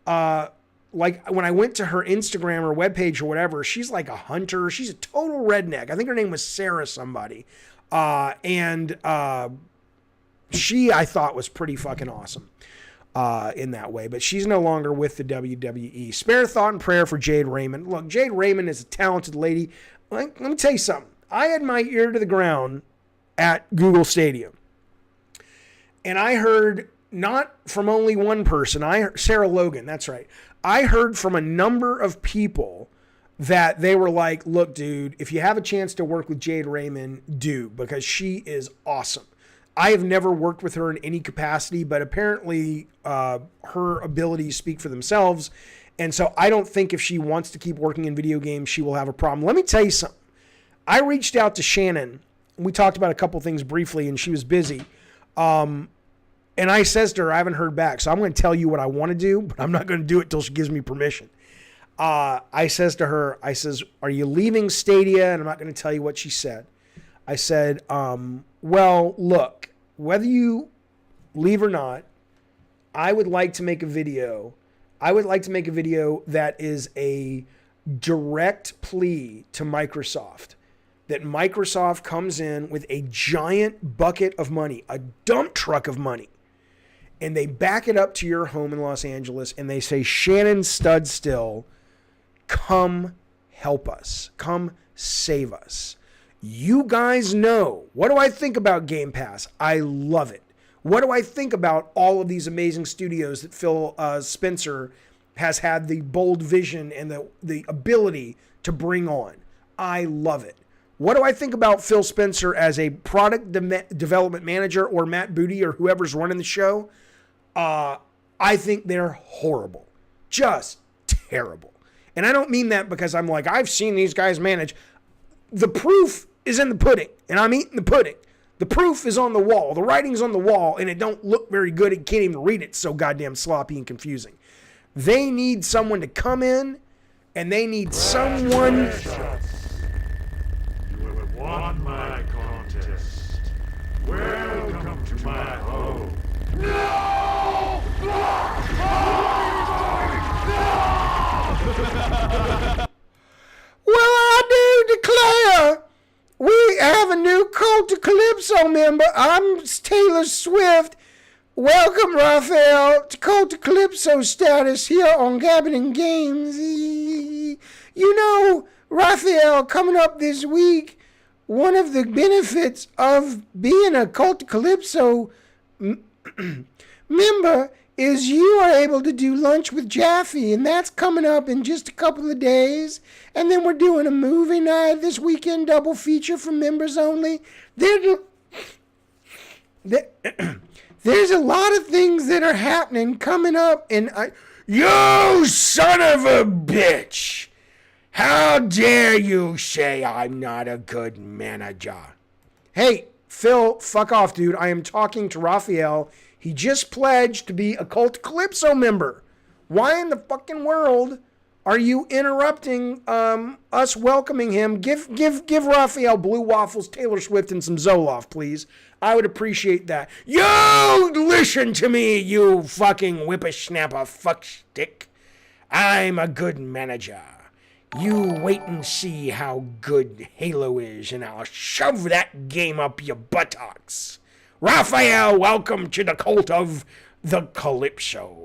like when I went to her Instagram or webpage or whatever, she's like a hunter. She's a total redneck. I think her name was Sarah somebody. She, I thought, was pretty fucking awesome in that way. But she's no longer with the WWE. Spare thought and prayer for Jade Raymond. Look, Jade Raymond is a talented lady. Let me tell you something. I had my ear to the ground at Google Stadia. And I heard, not from only one person, Sarah Logan, that's right. I heard from a number of people that they were like, look, dude, if you have a chance to work with Jade Raymond, do, because she is awesome. I have never worked with her in any capacity, but apparently her abilities speak for themselves. And so I don't think if she wants to keep working in video games, she will have a problem. Let me tell you something. I reached out to Shannon. We talked about a couple things briefly, and she was busy. And I says to her, I haven't heard back, so I'm going to tell you what I want to do, but I'm not going to do it till she gives me permission. I says to her, are you leaving Stadia? And I'm not going to tell you what she said. I said, well, look, whether you leave or not, I would like to make a video. I would like to make a video that is a direct plea to Microsoft, that Microsoft comes in with a giant bucket of money, a dump truck of money, and they back it up to your home in Los Angeles, and they say, Shannon Studstill, come help us. Come save us. You guys know, what do I think about Game Pass? I love it. What do I think about all of these amazing studios that Phil Spencer has had the bold vision and the ability to bring on? I love it. What do I think about Phil Spencer as a product development manager, or Matt Booty, or whoever's running the show? I think they're horrible. Just terrible. And I don't mean that because I'm like, I've seen these guys manage. The proof is in the pudding, and I'm eating the pudding. The proof is on the wall. The writing's on the wall, and it don't look very good. It can't even read it. It's so goddamn sloppy and confusing. They need someone to come in, and they need someone. You have won my contest. Welcome to my home. No! Well, I do declare we have a new Cult of Calypso member. I'm Taylor Swift. Welcome, Raphael, to Cult of Calypso status here on Gabbin' Games. You know, Raphael, coming up this week, one of the benefits of being a Cult of Calypso member is you are able to do lunch with Jaffe, and that's coming up in just a couple of days. And then we're doing a movie night this weekend, double feature for members only. There's a lot of things that are happening coming up, and you son of a bitch! How dare you say I'm not a good manager? Hey, Phil, fuck off, dude. I am talking to Raphael. He just pledged to be a Cult of Calypso member. Why in the fucking world are you interrupting us welcoming him? Give Raphael blue waffles, Taylor Swift, and some Zoloft, please. I would appreciate that. You listen to me, you fucking whippersnapper fuckstick. I'm a good manager. You wait and see how good Halo is, and I'll shove that game up your buttocks. Raphael, welcome to the Cult of the Calypso.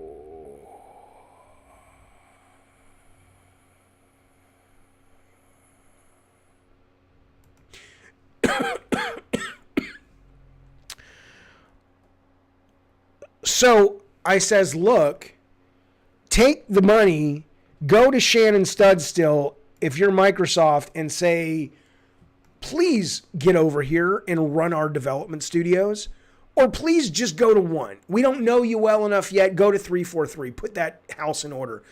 So I says, look, take the money, go to Shannon Studstill if you're Microsoft and say, please get over here and run our development studios, or please just go to one. We don't know you well enough yet. Go to 343. Put that house in order.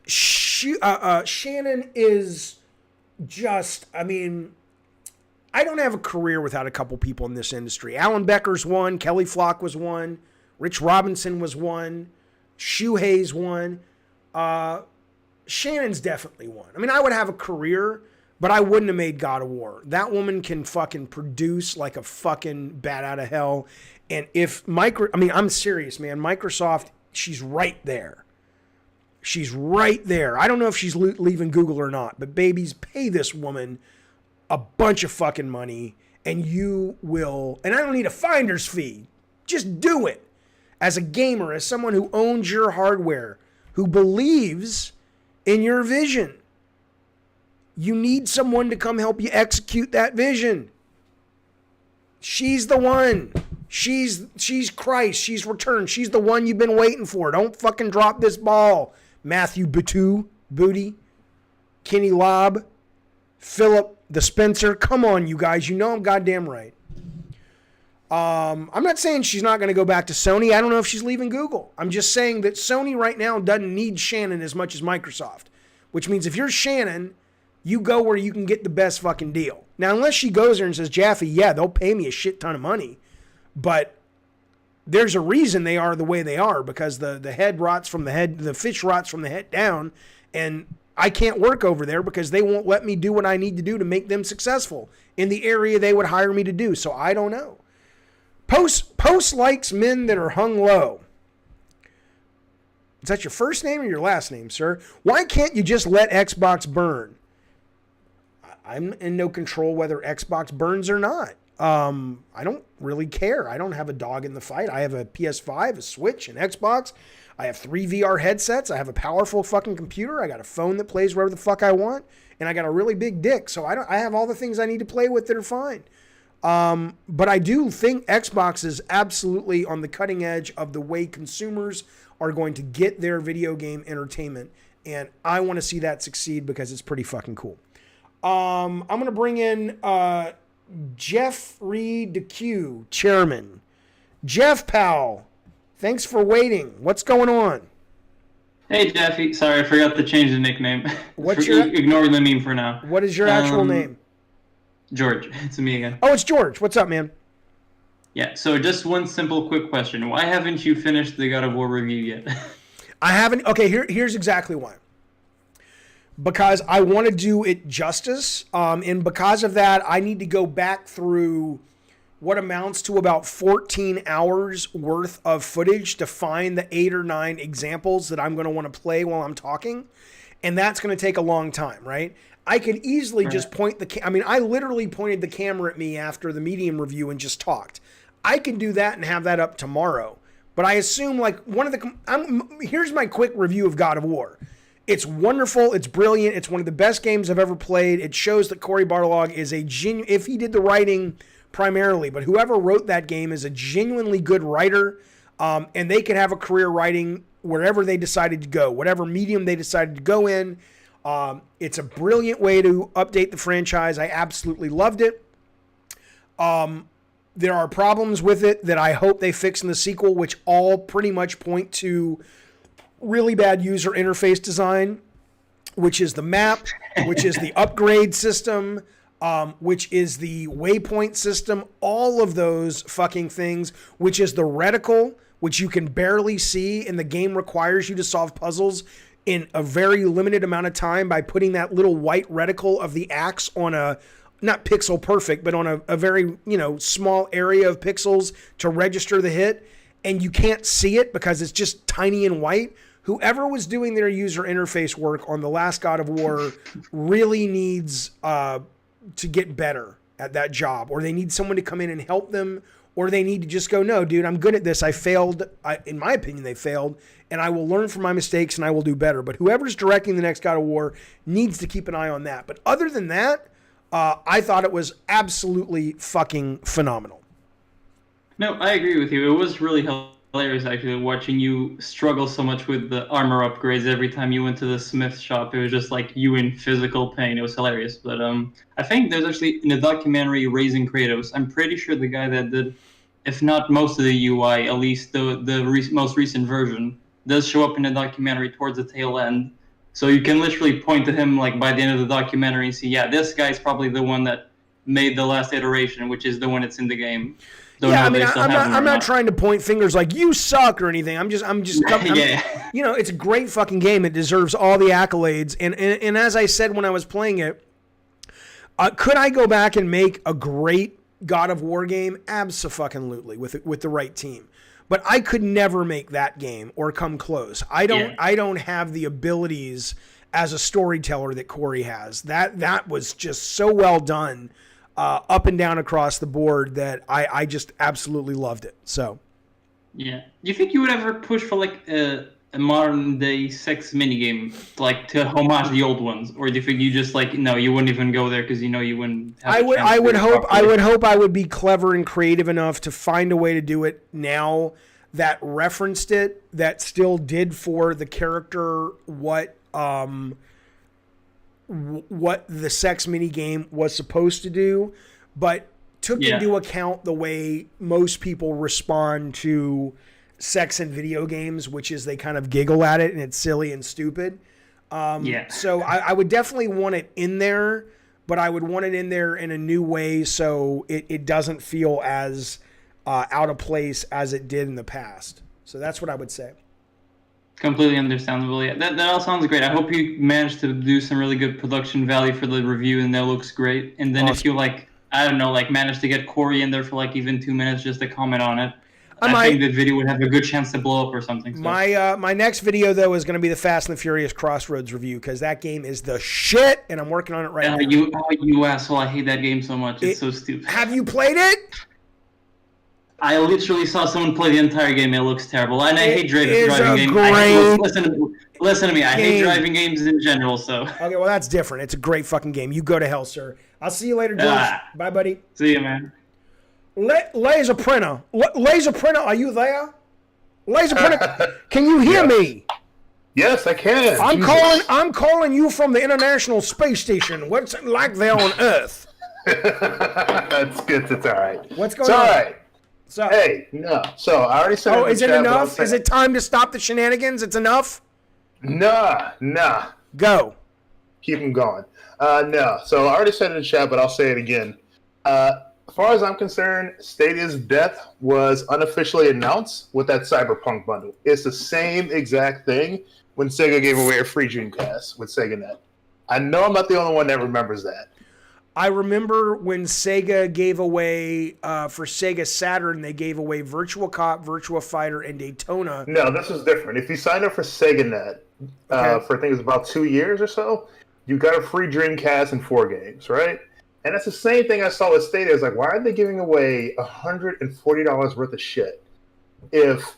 Shannon is just, I mean, I don't have a career without a couple people in this industry. Alan Becker's one. Kelly Flock was one. Rich Robinson was one. Shuhei's one. Shannon's definitely one. I mean, I would have a career, but I wouldn't have made God of War. That woman can fucking produce like a fucking bat out of hell. And if I'm serious, man. Microsoft, she's right there. She's right there. I don't know if she's leaving Google or not, but babies, pay this woman a bunch of fucking money and you will, and I don't need a finder's fee. Just do it. As a gamer, as someone who owns your hardware, who believes in your vision, you need someone to come help you execute that vision. She's the one. She's Christ. She's returned. She's the one you've been waiting for. Don't fucking drop this ball. Matthew Booty, Kenny Lobb, Philip the Spencer. Come on, you guys. You know I'm goddamn right. I'm not saying she's not going to go back to Sony. I don't know if she's leaving Google. I'm just saying that Sony right now doesn't need Shannon as much as Microsoft, which means if you're Shannon, you go where you can get the best fucking deal. Now, unless she goes there and says, Jaffe, yeah, they'll pay me a shit ton of money, but there's a reason they are the way they are, because the head rots from the head, the fish rots from the head down, and I can't work over there because they won't let me do what I need to do to make them successful in the area they would hire me to do. So I don't know. Post likes men that are hung low. Is that your first name or your last name, sir? Why can't you just let Xbox burn? I'm in no control whether Xbox burns or not. I don't really care. I don't have a dog in the fight. I have a PS5, a Switch, an Xbox. I have 3 VR headsets. I have a powerful fucking computer. I got a phone that plays wherever the fuck I want. And I got a really big dick. So I have all the things I need to play with that are fine. But I do think Xbox is absolutely on the cutting edge of the way consumers are going to get their video game entertainment. And I want to see that succeed because it's pretty fucking cool. I'm going to bring in Jeffrey DeQ, chairman. Jeff Powell, thanks for waiting. What's going on? Hey, Jaffe. Sorry, I forgot to change the nickname. What's your... Ignore the meme for now. What is your actual name? George. It's me again. Oh, it's George. What's up, man? Yeah, so just one simple quick question. Why haven't you finished the God of War review yet? I haven't. Okay, here's exactly why. Because I want to do it justice. And because of that, I need to go back through what amounts to about 14 hours worth of footage to find the 8 or 9 examples that I'm going to want to play while I'm talking. And that's going to take a long time, right? I could easily just point I literally pointed the camera at me after the Medium review and just talked. I can do that and have that up tomorrow. But I assume like here's my quick review of God of War. It's wonderful. It's brilliant. It's one of the best games I've ever played. It shows that Cory Barlog is a genuine, if he did the writing primarily, but whoever wrote that game is a genuinely good writer. And they can have a career writing wherever they decided to go, whatever medium they decided to go in. It's a brilliant way to update the franchise. I absolutely loved it. There are problems with it that I hope they fix in the sequel, which all pretty much point to really bad user interface design, which is the map, which is the upgrade system, which is the waypoint system, all of those fucking things, which is the reticle, which you can barely see, and the game requires you to solve puzzles in a very limited amount of time by putting that little white reticle of the axe on a, not pixel perfect, but on a very, small area of pixels to register the hit. And you can't see it because it's just tiny and white. Whoever was doing their user interface work on the last God of War really needs to get better at that job, or they need someone to come in and help them, or they need to just go, no, dude, I'm good at this. I failed. In my opinion, they failed, and I will learn from my mistakes and I will do better. But whoever's directing the next God of War needs to keep an eye on that. But other than that, I thought it was absolutely fucking phenomenal. No, I agree with you. It was really helpful hilarious actually watching you struggle so much with the armor upgrades every time you went to the smith shop. It was just like you in physical pain. It was hilarious. But I think there's actually in the documentary Raising Kratos, I'm pretty sure the guy that did, if not most of the UI, at least the most recent version, does show up in the documentary towards the tail end. So you can literally point to him like by the end of the documentary and see, yeah, this guy's probably the one that made the last iteration, which is the one that's in the game. Don't Yeah, know I if mean, they still I'm have him or not trying to point fingers like you suck or anything. I'm just, Yeah. you know, it's a great fucking game. It deserves all the accolades. And as I said when I was playing it, could I go back and make a great God of War game? Abso-fucking-lutely, with the right team. But I could never make that game or come close. I don't have the abilities as a storyteller that Corey has. That was just so well done, up and down across the board, that I just absolutely loved it. So, Yeah. Do you think you would ever push for like a modern day sex minigame, like to homage the old ones, or do you think you just like no, you wouldn't even go there because you know you wouldn't? Have I would hope I would be clever and creative enough to find a way to do it now that referenced it, that still did for the character what the sex mini game was supposed to do, but took into account the way most people respond to sex in video games, which is they kind of giggle at it and it's silly and stupid. So I would definitely want it in there, but I would want it in there in a new way so it doesn't feel as out of place as it did in the past. So that's what I would say. Completely understandable. Yeah, that all sounds great. I hope you managed to do some really good production value for the review, and that looks great. And then if you like, I don't know, like manage to get Corey in there for like even 2 minutes just to comment on it, I think the video would have a good chance to blow up or something. So. My next video though is going to be the Fast and the Furious Crossroads review, because that game is the shit, and I'm working on it right now. You asshole! I hate that game so much. It's so stupid. Have you played it? I literally saw someone play the entire game. It looks terrible, and I hate driving games. Listen to me. I hate driving games in general. So okay, well that's different. It's a great fucking game. You go to hell, sir. I'll see you later, George. Bye, buddy. See you, man. Laser printer, are you there? Laser printer, can you hear me? Yes, I can. I'm calling you from the International Space Station. What's it like there on Earth? That's good. It's all right. What's going on? It's all right. So, hey, no. So I already said. Oh, is it enough? Is it time to stop the shenanigans? It's enough? Nah. Go. Keep them going. No. So I already said it in the chat, but I'll say it again. As far as I'm concerned, Stadia's death was unofficially announced with that Cyberpunk bundle. It's the same exact thing when Sega gave away a free Dreamcast with SegaNet. I know I'm not the only one that remembers that. I remember when Sega gave away, for Sega Saturn, they gave away Virtua Cop, Virtua Fighter, and Daytona. No, this is different. If you signed up for SegaNet for I think it was about 2 years or so, you got a free Dreamcast and 4 games, right? And that's the same thing I saw with Stadia. I was like, why are they giving away $140 worth of shit if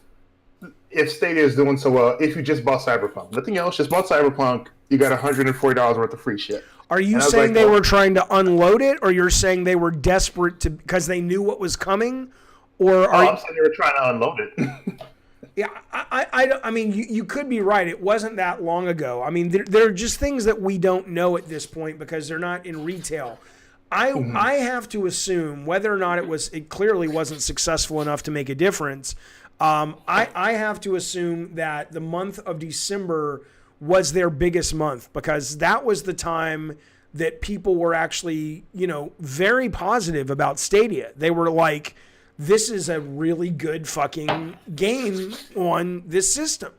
Stadia is doing so well if you just bought Cyberpunk? Nothing else, just bought Cyberpunk, you got $140 worth of free shit. Are you saying they were trying to unload it, or you're saying they were desperate to because they knew what was coming? Or I'm saying they were trying to unload it. Yeah, I mean, you could be right. It wasn't that long ago. I mean, there are just things that we don't know at this point because they're not in retail. I have to assume whether or not it clearly wasn't successful enough to make a difference. I have to assume that the month of December was their biggest month because that was the time that people were actually, very positive about Stadia. They were like, this is a really good fucking game on this system.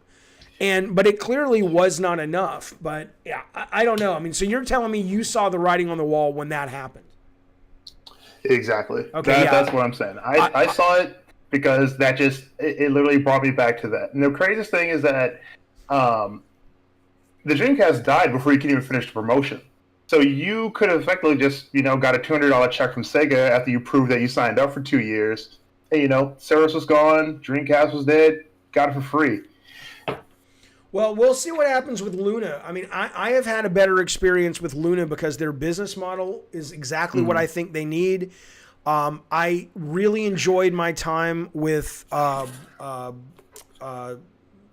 But it clearly was not enough. But yeah, I don't know. I mean, so you're telling me you saw the writing on the wall when that happened? Exactly. Okay, that's what I'm saying. I saw it because that it literally brought me back to that. And the craziest thing is that the Dreamcast died before you could even finish the promotion. So you could have effectively just, got a $200 check from Sega after you proved that you signed up for 2 years. And, service was gone, Dreamcast was dead, got it for free. Well, we'll see what happens with Luna. I mean, I have had a better experience with Luna because their business model is exactly what I think they need. I really enjoyed my time with the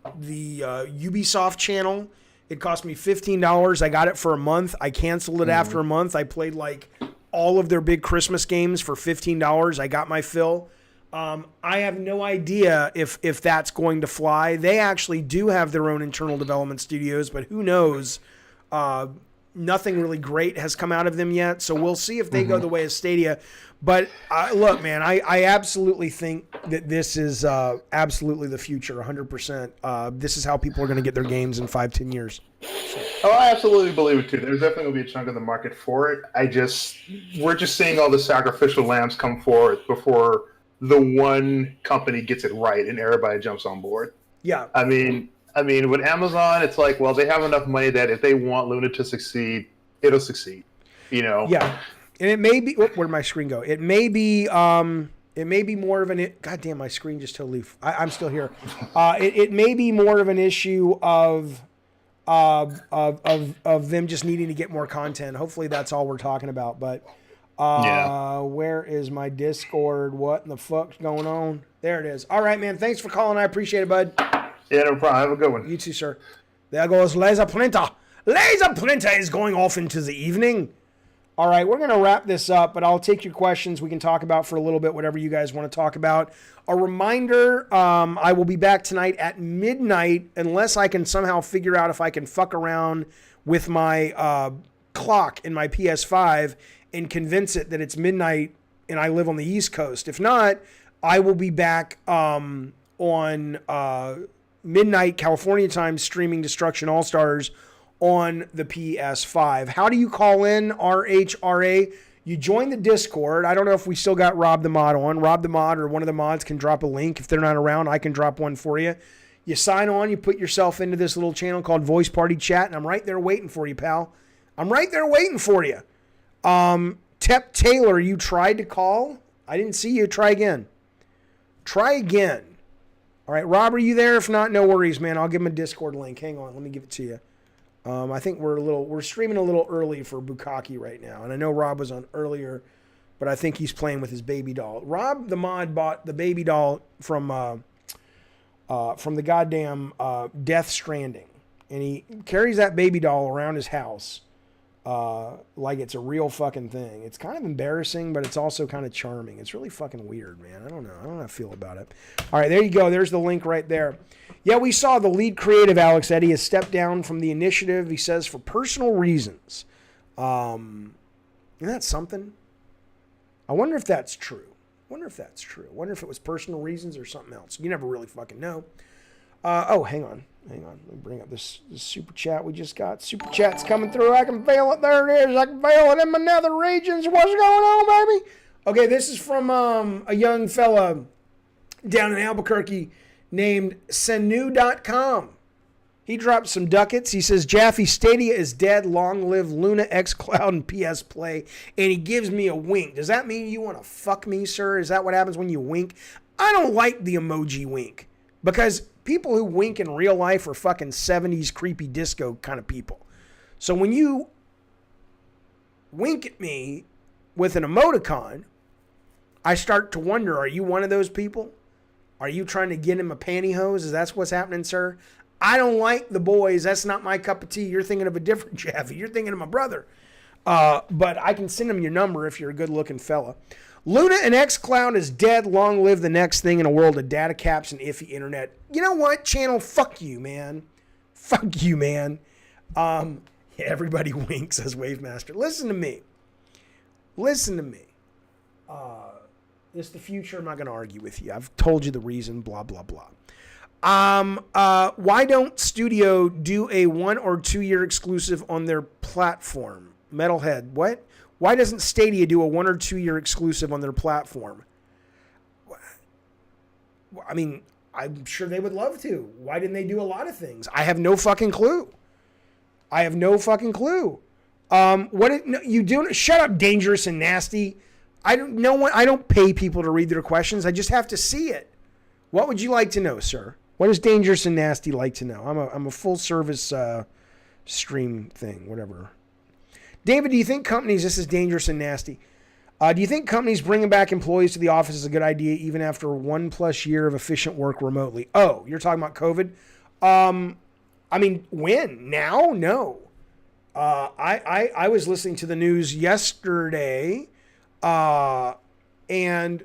Ubisoft channel. It cost me $15. I got it for a month. I canceled it after a month. I played like all of their big Christmas games for $15. I got my fill. I have no idea if that's going to fly. They actually do have their own internal development studios, but who knows? Nothing really great has come out of them yet, so we'll see if they go the way of Stadia. But look, man, I absolutely think that this is absolutely the future, 100%. This is how people are going to get their games in 5-10 years. Oh, I absolutely believe it too. There's definitely going to be a chunk of the market for it. We're just seeing all the sacrificial lambs come forward before the one company gets it right and everybody jumps on board. Yeah. I mean, with Amazon, it's like, well, they have enough money that if they want Luna to succeed, it'll succeed. You know? Yeah. And it may be, where'd my screen go? It may be more of an, God damn, my screen just totally, I'm still here. It may be more of an issue of them just needing to get more content. Hopefully that's all we're talking about. But where is my Discord? What in the fuck's going on? There it is. All right, man. Thanks for calling. I appreciate it, bud. Yeah, no problem. Have a good one. You too, sir. There goes Laser Printer. Laser Printer is going off into the evening. All right, we're going to wrap this up, but I'll take your questions. We can talk about for a little bit whatever you guys want to talk about. A reminder, I will be back tonight at midnight unless I can somehow figure out if I can fuck around with my clock in my PS5 and convince it that it's midnight and I live on the East Coast. If not, I will be back on midnight California time streaming Destruction All-Stars on the PS5. How do you call in, RHRA? You join the Discord. I don't know if we still got Rob the Mod on. Rob the Mod or one of the mods can drop a link. If they're not around, I can drop one for you. You sign on, you put yourself into this little channel called Voice Party Chat, and I'm right there waiting for you, pal. I'm right there waiting for you. Tep Taylor, you tried to call? I didn't see you. Try again. Try again. All right, Rob, are you there? If not, no worries, man. I'll give him a Discord link. Hang on, let me give it to you. I think we're streaming a little early for Bukkake right now, and I know Rob was on earlier, but I think he's playing with his baby doll. Rob the Mod bought the baby doll from the goddamn Death Stranding, and he carries that baby doll around his house like it's a real fucking thing. It's kind of embarrassing, but it's also kind of charming. It's really fucking weird, man. I don't know how I feel about it. All right, there you go. There's the link right there. Yeah, we saw the lead creative, Alex Eddie, has stepped down from the initiative, he says, for personal reasons. Isn't that something? I wonder if that's true. I wonder if it was personal reasons or something else. You never really fucking know. Hang on. Let me bring up this super chat we just got. Super chat's coming through. I can feel it. There it is. I can feel it in my nether regions. What's going on, baby? Okay, this is from a young fella down in Albuquerque named Senu.com. He dropped some ducats. He says, Jaffe, Stadia is dead. Long live Luna, xCloud, and PS Play. And he gives me a wink. Does that mean you want to fuck me, sir? Is that what happens when you wink? I don't like the emoji wink. Because people who wink in real life are fucking 70s creepy disco kind of people. So when you wink at me with an emoticon, I start to wonder, are you one of those people? Are you trying to get him a pantyhose? Is that what's happening, sir? I don't like the boys. That's not my cup of tea. You're thinking of a different Jaffe. You're thinking of my brother. But I can send him your number if you're a good-looking fella. Luna and xCloud is dead. Long live the next thing in a world of data caps and iffy internet. You know what, channel? Fuck you, man. Fuck you, man. Yeah, everybody winks, says Wavemaster. Listen to me. It's the future. I'm not going to argue with you. I've told you the reason, blah, blah, blah. Why don't Studio do a 1 or 2 year exclusive on their platform? Metalhead, what? Why doesn't Stadia do a 1 or 2 year exclusive on their platform? I mean, I'm sure they would love to. Why didn't they do a lot of things? I have no fucking clue. You doing? Shut up, dangerous and nasty. I don't pay people to read their questions. I just have to see it. What would you like to know, sir? What does dangerous and nasty like to know? I'm a full service stream thing, whatever. David, do you think companies, this is dangerous and nasty. Do you think companies bringing back employees to the office is a good idea even after 1+ year of efficient work remotely? Oh, you're talking about COVID? I mean, when? Now? No. I was listening to the news yesterday, and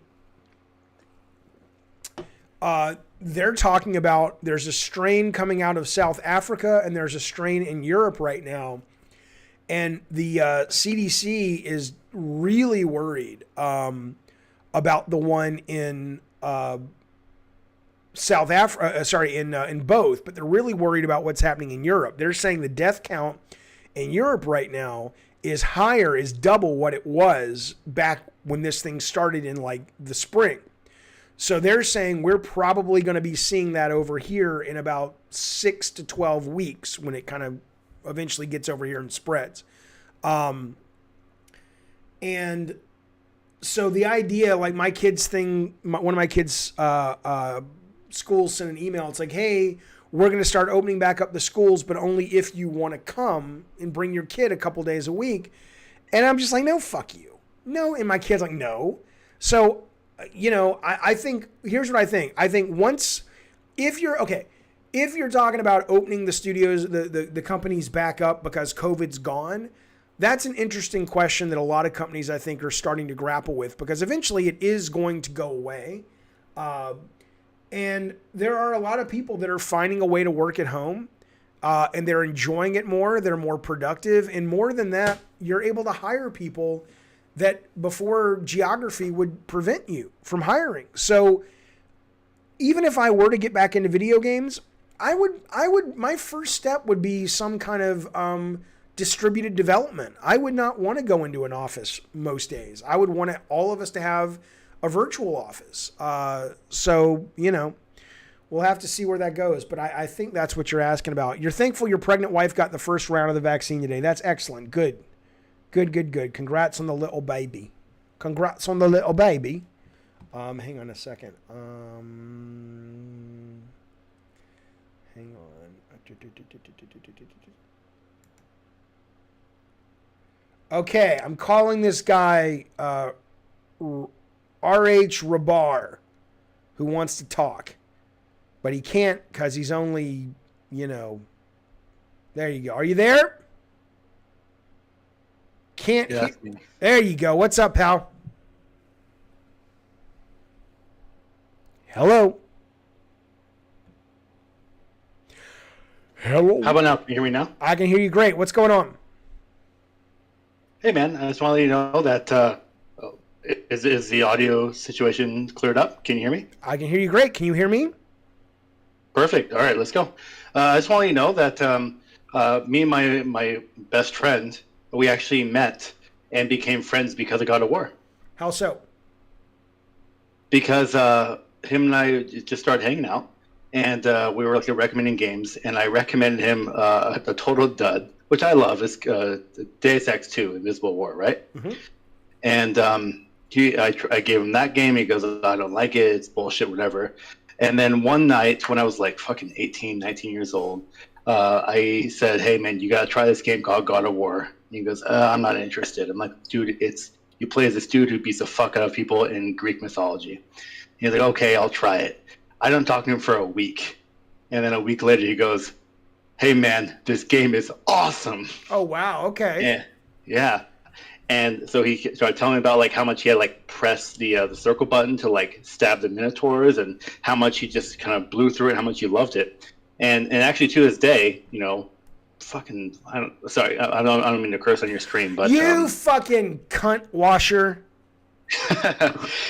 they're talking about there's a strain coming out of South Africa and there's a strain in Europe right now. And the CDC is really worried about the one in South Africa, in both, but they're really worried about what's happening in Europe. They're saying the death count in Europe right now is higher, is double what it was back when this thing started in like the spring. So they're saying we're probably going to be seeing that over here in about 6 to 12 weeks when it kind of eventually gets over here and spreads. And so the idea, like my kids thing, one of my kids' schools sent an email. It's like, hey, we're going to start opening back up the schools, but only if you want to come and bring your kid a couple days a week. And I'm just like, no, fuck you. No. And my kid's like, no. So, I think, here's what I think. I think if you're talking about opening the studios, the companies back up because COVID's gone, that's an interesting question that a lot of companies, I think, are starting to grapple with, because eventually it is going to go away. And there are a lot of people that are finding a way to work at home, and they're enjoying it more. They're more productive. And more than that, you're able to hire people that before geography would prevent you from hiring. So even if I were to get back into video games, my first step would be some kind of distributed development. I would not want to go into an office most days. I would want all of us to have a virtual office. So, we'll have to see where that goes. But I think that's what you're asking about. You're thankful your pregnant wife got the first round of the vaccine today. That's excellent. Good. Congrats on the little baby. Hang on a second. Hang on. Okay, I'm calling this guy R.H. Rabar, who wants to talk. But he can't because he's only, there you go. Are you there? Can't. Yeah. There you go. What's up, pal? Hello. Hello. How about now? Can you hear me now? I can hear you great. What's going on? Hey, man. I just want to let you know that is the audio situation cleared up? Can you hear me? I can hear you great. Can you hear me? Perfect. All right, let's go. I just want to let you know that me and my best friend, we actually met and became friends because of God of War. How so? Because him and I just started hanging out, and we were like recommending games, and I recommended him a total dud, which I love, is Deus Ex 2, Invisible War, right? Mm-hmm. And I gave him that game. He goes, I don't like it. It's bullshit, whatever. And then one night when I was like fucking 18, 19 years old, I said, hey, man, you got to try this game called God of War. And he goes, I'm not interested. I'm like, dude, you play as this dude who beats the fuck out of people in Greek mythology. He's like, okay, I'll try it. I don't talk to him for a week. And then a week later, he goes, hey, man, this game is awesome. Oh, wow. Okay. Yeah. And so he started telling me about like how much he had like pressed the circle button to like stab the minotaurs, and how much he just kind of blew through it, how much he loved it. And actually to this day, fucking, I don't mean to curse on your stream, but you fucking cunt washer.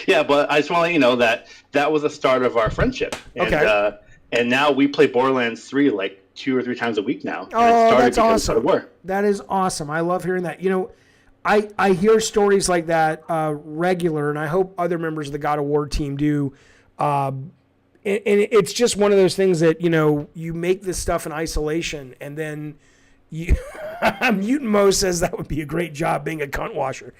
Yeah, but I just want to let you know that was the start of our friendship. And, okay. And now we play Borderlands 3 like 2 or 3 times a week now. Oh, that's awesome. That is awesome. I love hearing that. I hear stories like that regular, and I hope other members of the God of War team do. And it's just one of those things that, you make this stuff in isolation, and then Mutant Mo says that would be a great job being a cunt washer.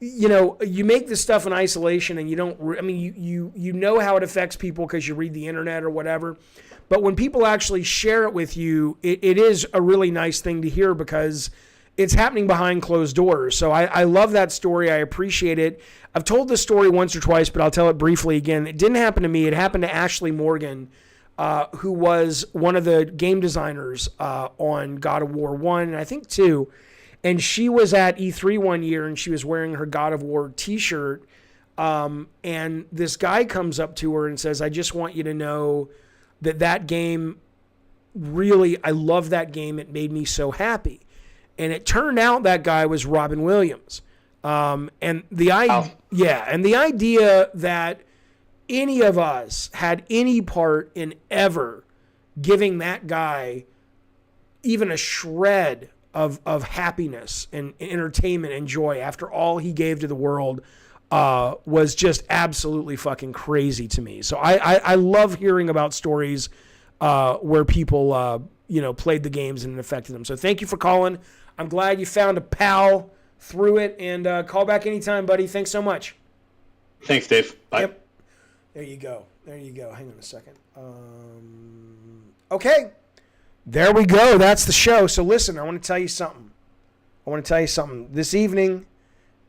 You make this stuff in isolation, and you don't, you know how it affects people because you read the internet or whatever. But when people actually share it with you, it is a really nice thing to hear, because it's happening behind closed doors. So I love that story. I appreciate it. I've told this story once or twice, but I'll tell it briefly again. It didn't happen to me. It happened to Ashley Morgan, who was one of the game designers on God of War 1 and I think 2. And she was at E3 one year and she was wearing her God of War t-shirt. And this guy comes up to her and says, I just want you to know that game really, I love that game. It made me so happy. And it turned out that guy was Robin Williams. And the idea that any of us had any part in ever giving that guy even a shred of happiness and entertainment and joy after all he gave to the world was just absolutely fucking crazy to me. So I love hearing about stories where people played the games and it affected them. So thank you for calling. I'm glad you found a pal through it, and call back anytime, buddy. Thanks so much. Thanks, Dave. Bye. Yep. There you go. Hang on a second. Okay. There we go. That's the show. So listen, I want to tell you something. This evening,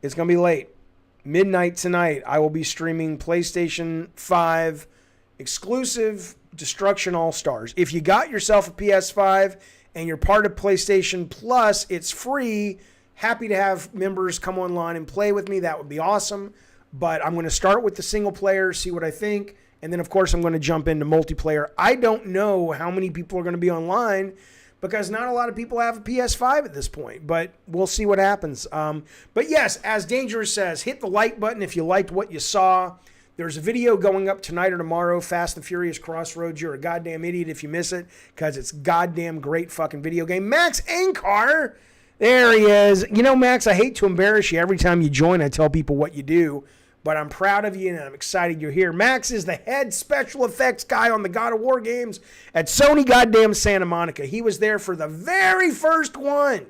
it's going to be late. Midnight tonight, I will be streaming PlayStation 5 exclusive Destruction All-Stars. If you got yourself a PS5 and you're part of PlayStation Plus, it's free. Happy to have members come online and play with me. That would be awesome. But I'm going to start with the single player, see what I think. And then, of course, I'm going to jump into multiplayer. I don't know how many people are going to be online because not a lot of people have a PS5 at this point. But we'll see what happens. But yes, as Dangerous says, hit the like button if you liked what you saw. There's a video going up tonight or tomorrow, Fast and Furious Crossroads. You're a goddamn idiot if you miss it because it's goddamn great fucking video game. Max Ankar, there he is. You know, Max, I hate to embarrass you. Every time you join, I tell people what you do. But I'm proud of you, and I'm excited you're here. Max is the head special effects guy on the God of War games at Sony goddamn Santa Monica. He was there for the very first one,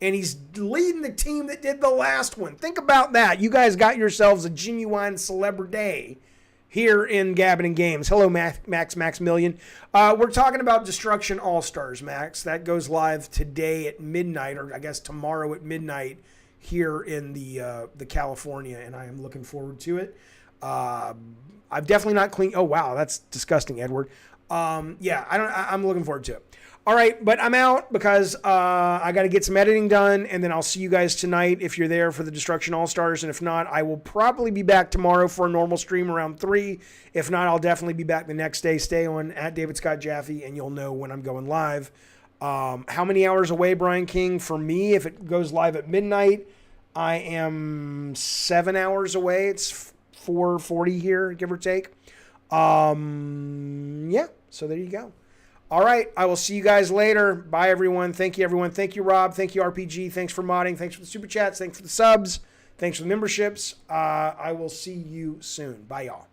and he's leading the team that did the last one. Think about that. You guys got yourselves a genuine celebrity here in Gabbin' and Games. Hello, Maximilian. We're talking about Destruction All-Stars, Max. That goes live today at midnight, or I guess tomorrow at midnight, here in the California, and I am looking forward to it. I've definitely not cleaned. Oh wow, that's disgusting, Edward. Yeah, I'm looking forward to it. All right, but I'm out because I got to get some editing done, and then I'll see you guys tonight if you're there for the Destruction All Stars, and if not, I will probably be back tomorrow for a normal stream around 3. If not, I'll definitely be back the next day. Stay on at David Scott Jaffe, and you'll know when I'm going live. How many hours away, Brian King? For me, if it goes live at midnight, I am 7 hours away. It's 4:40 here, give or take. Yeah, so there you go. All right, I will see you guys later. Bye, everyone. Thank you, everyone. Thank you, Rob. Thank you, RPG. Thanks for modding. Thanks for the super chats. Thanks for the subs. Thanks for the memberships. I will see you soon. Bye, y'all.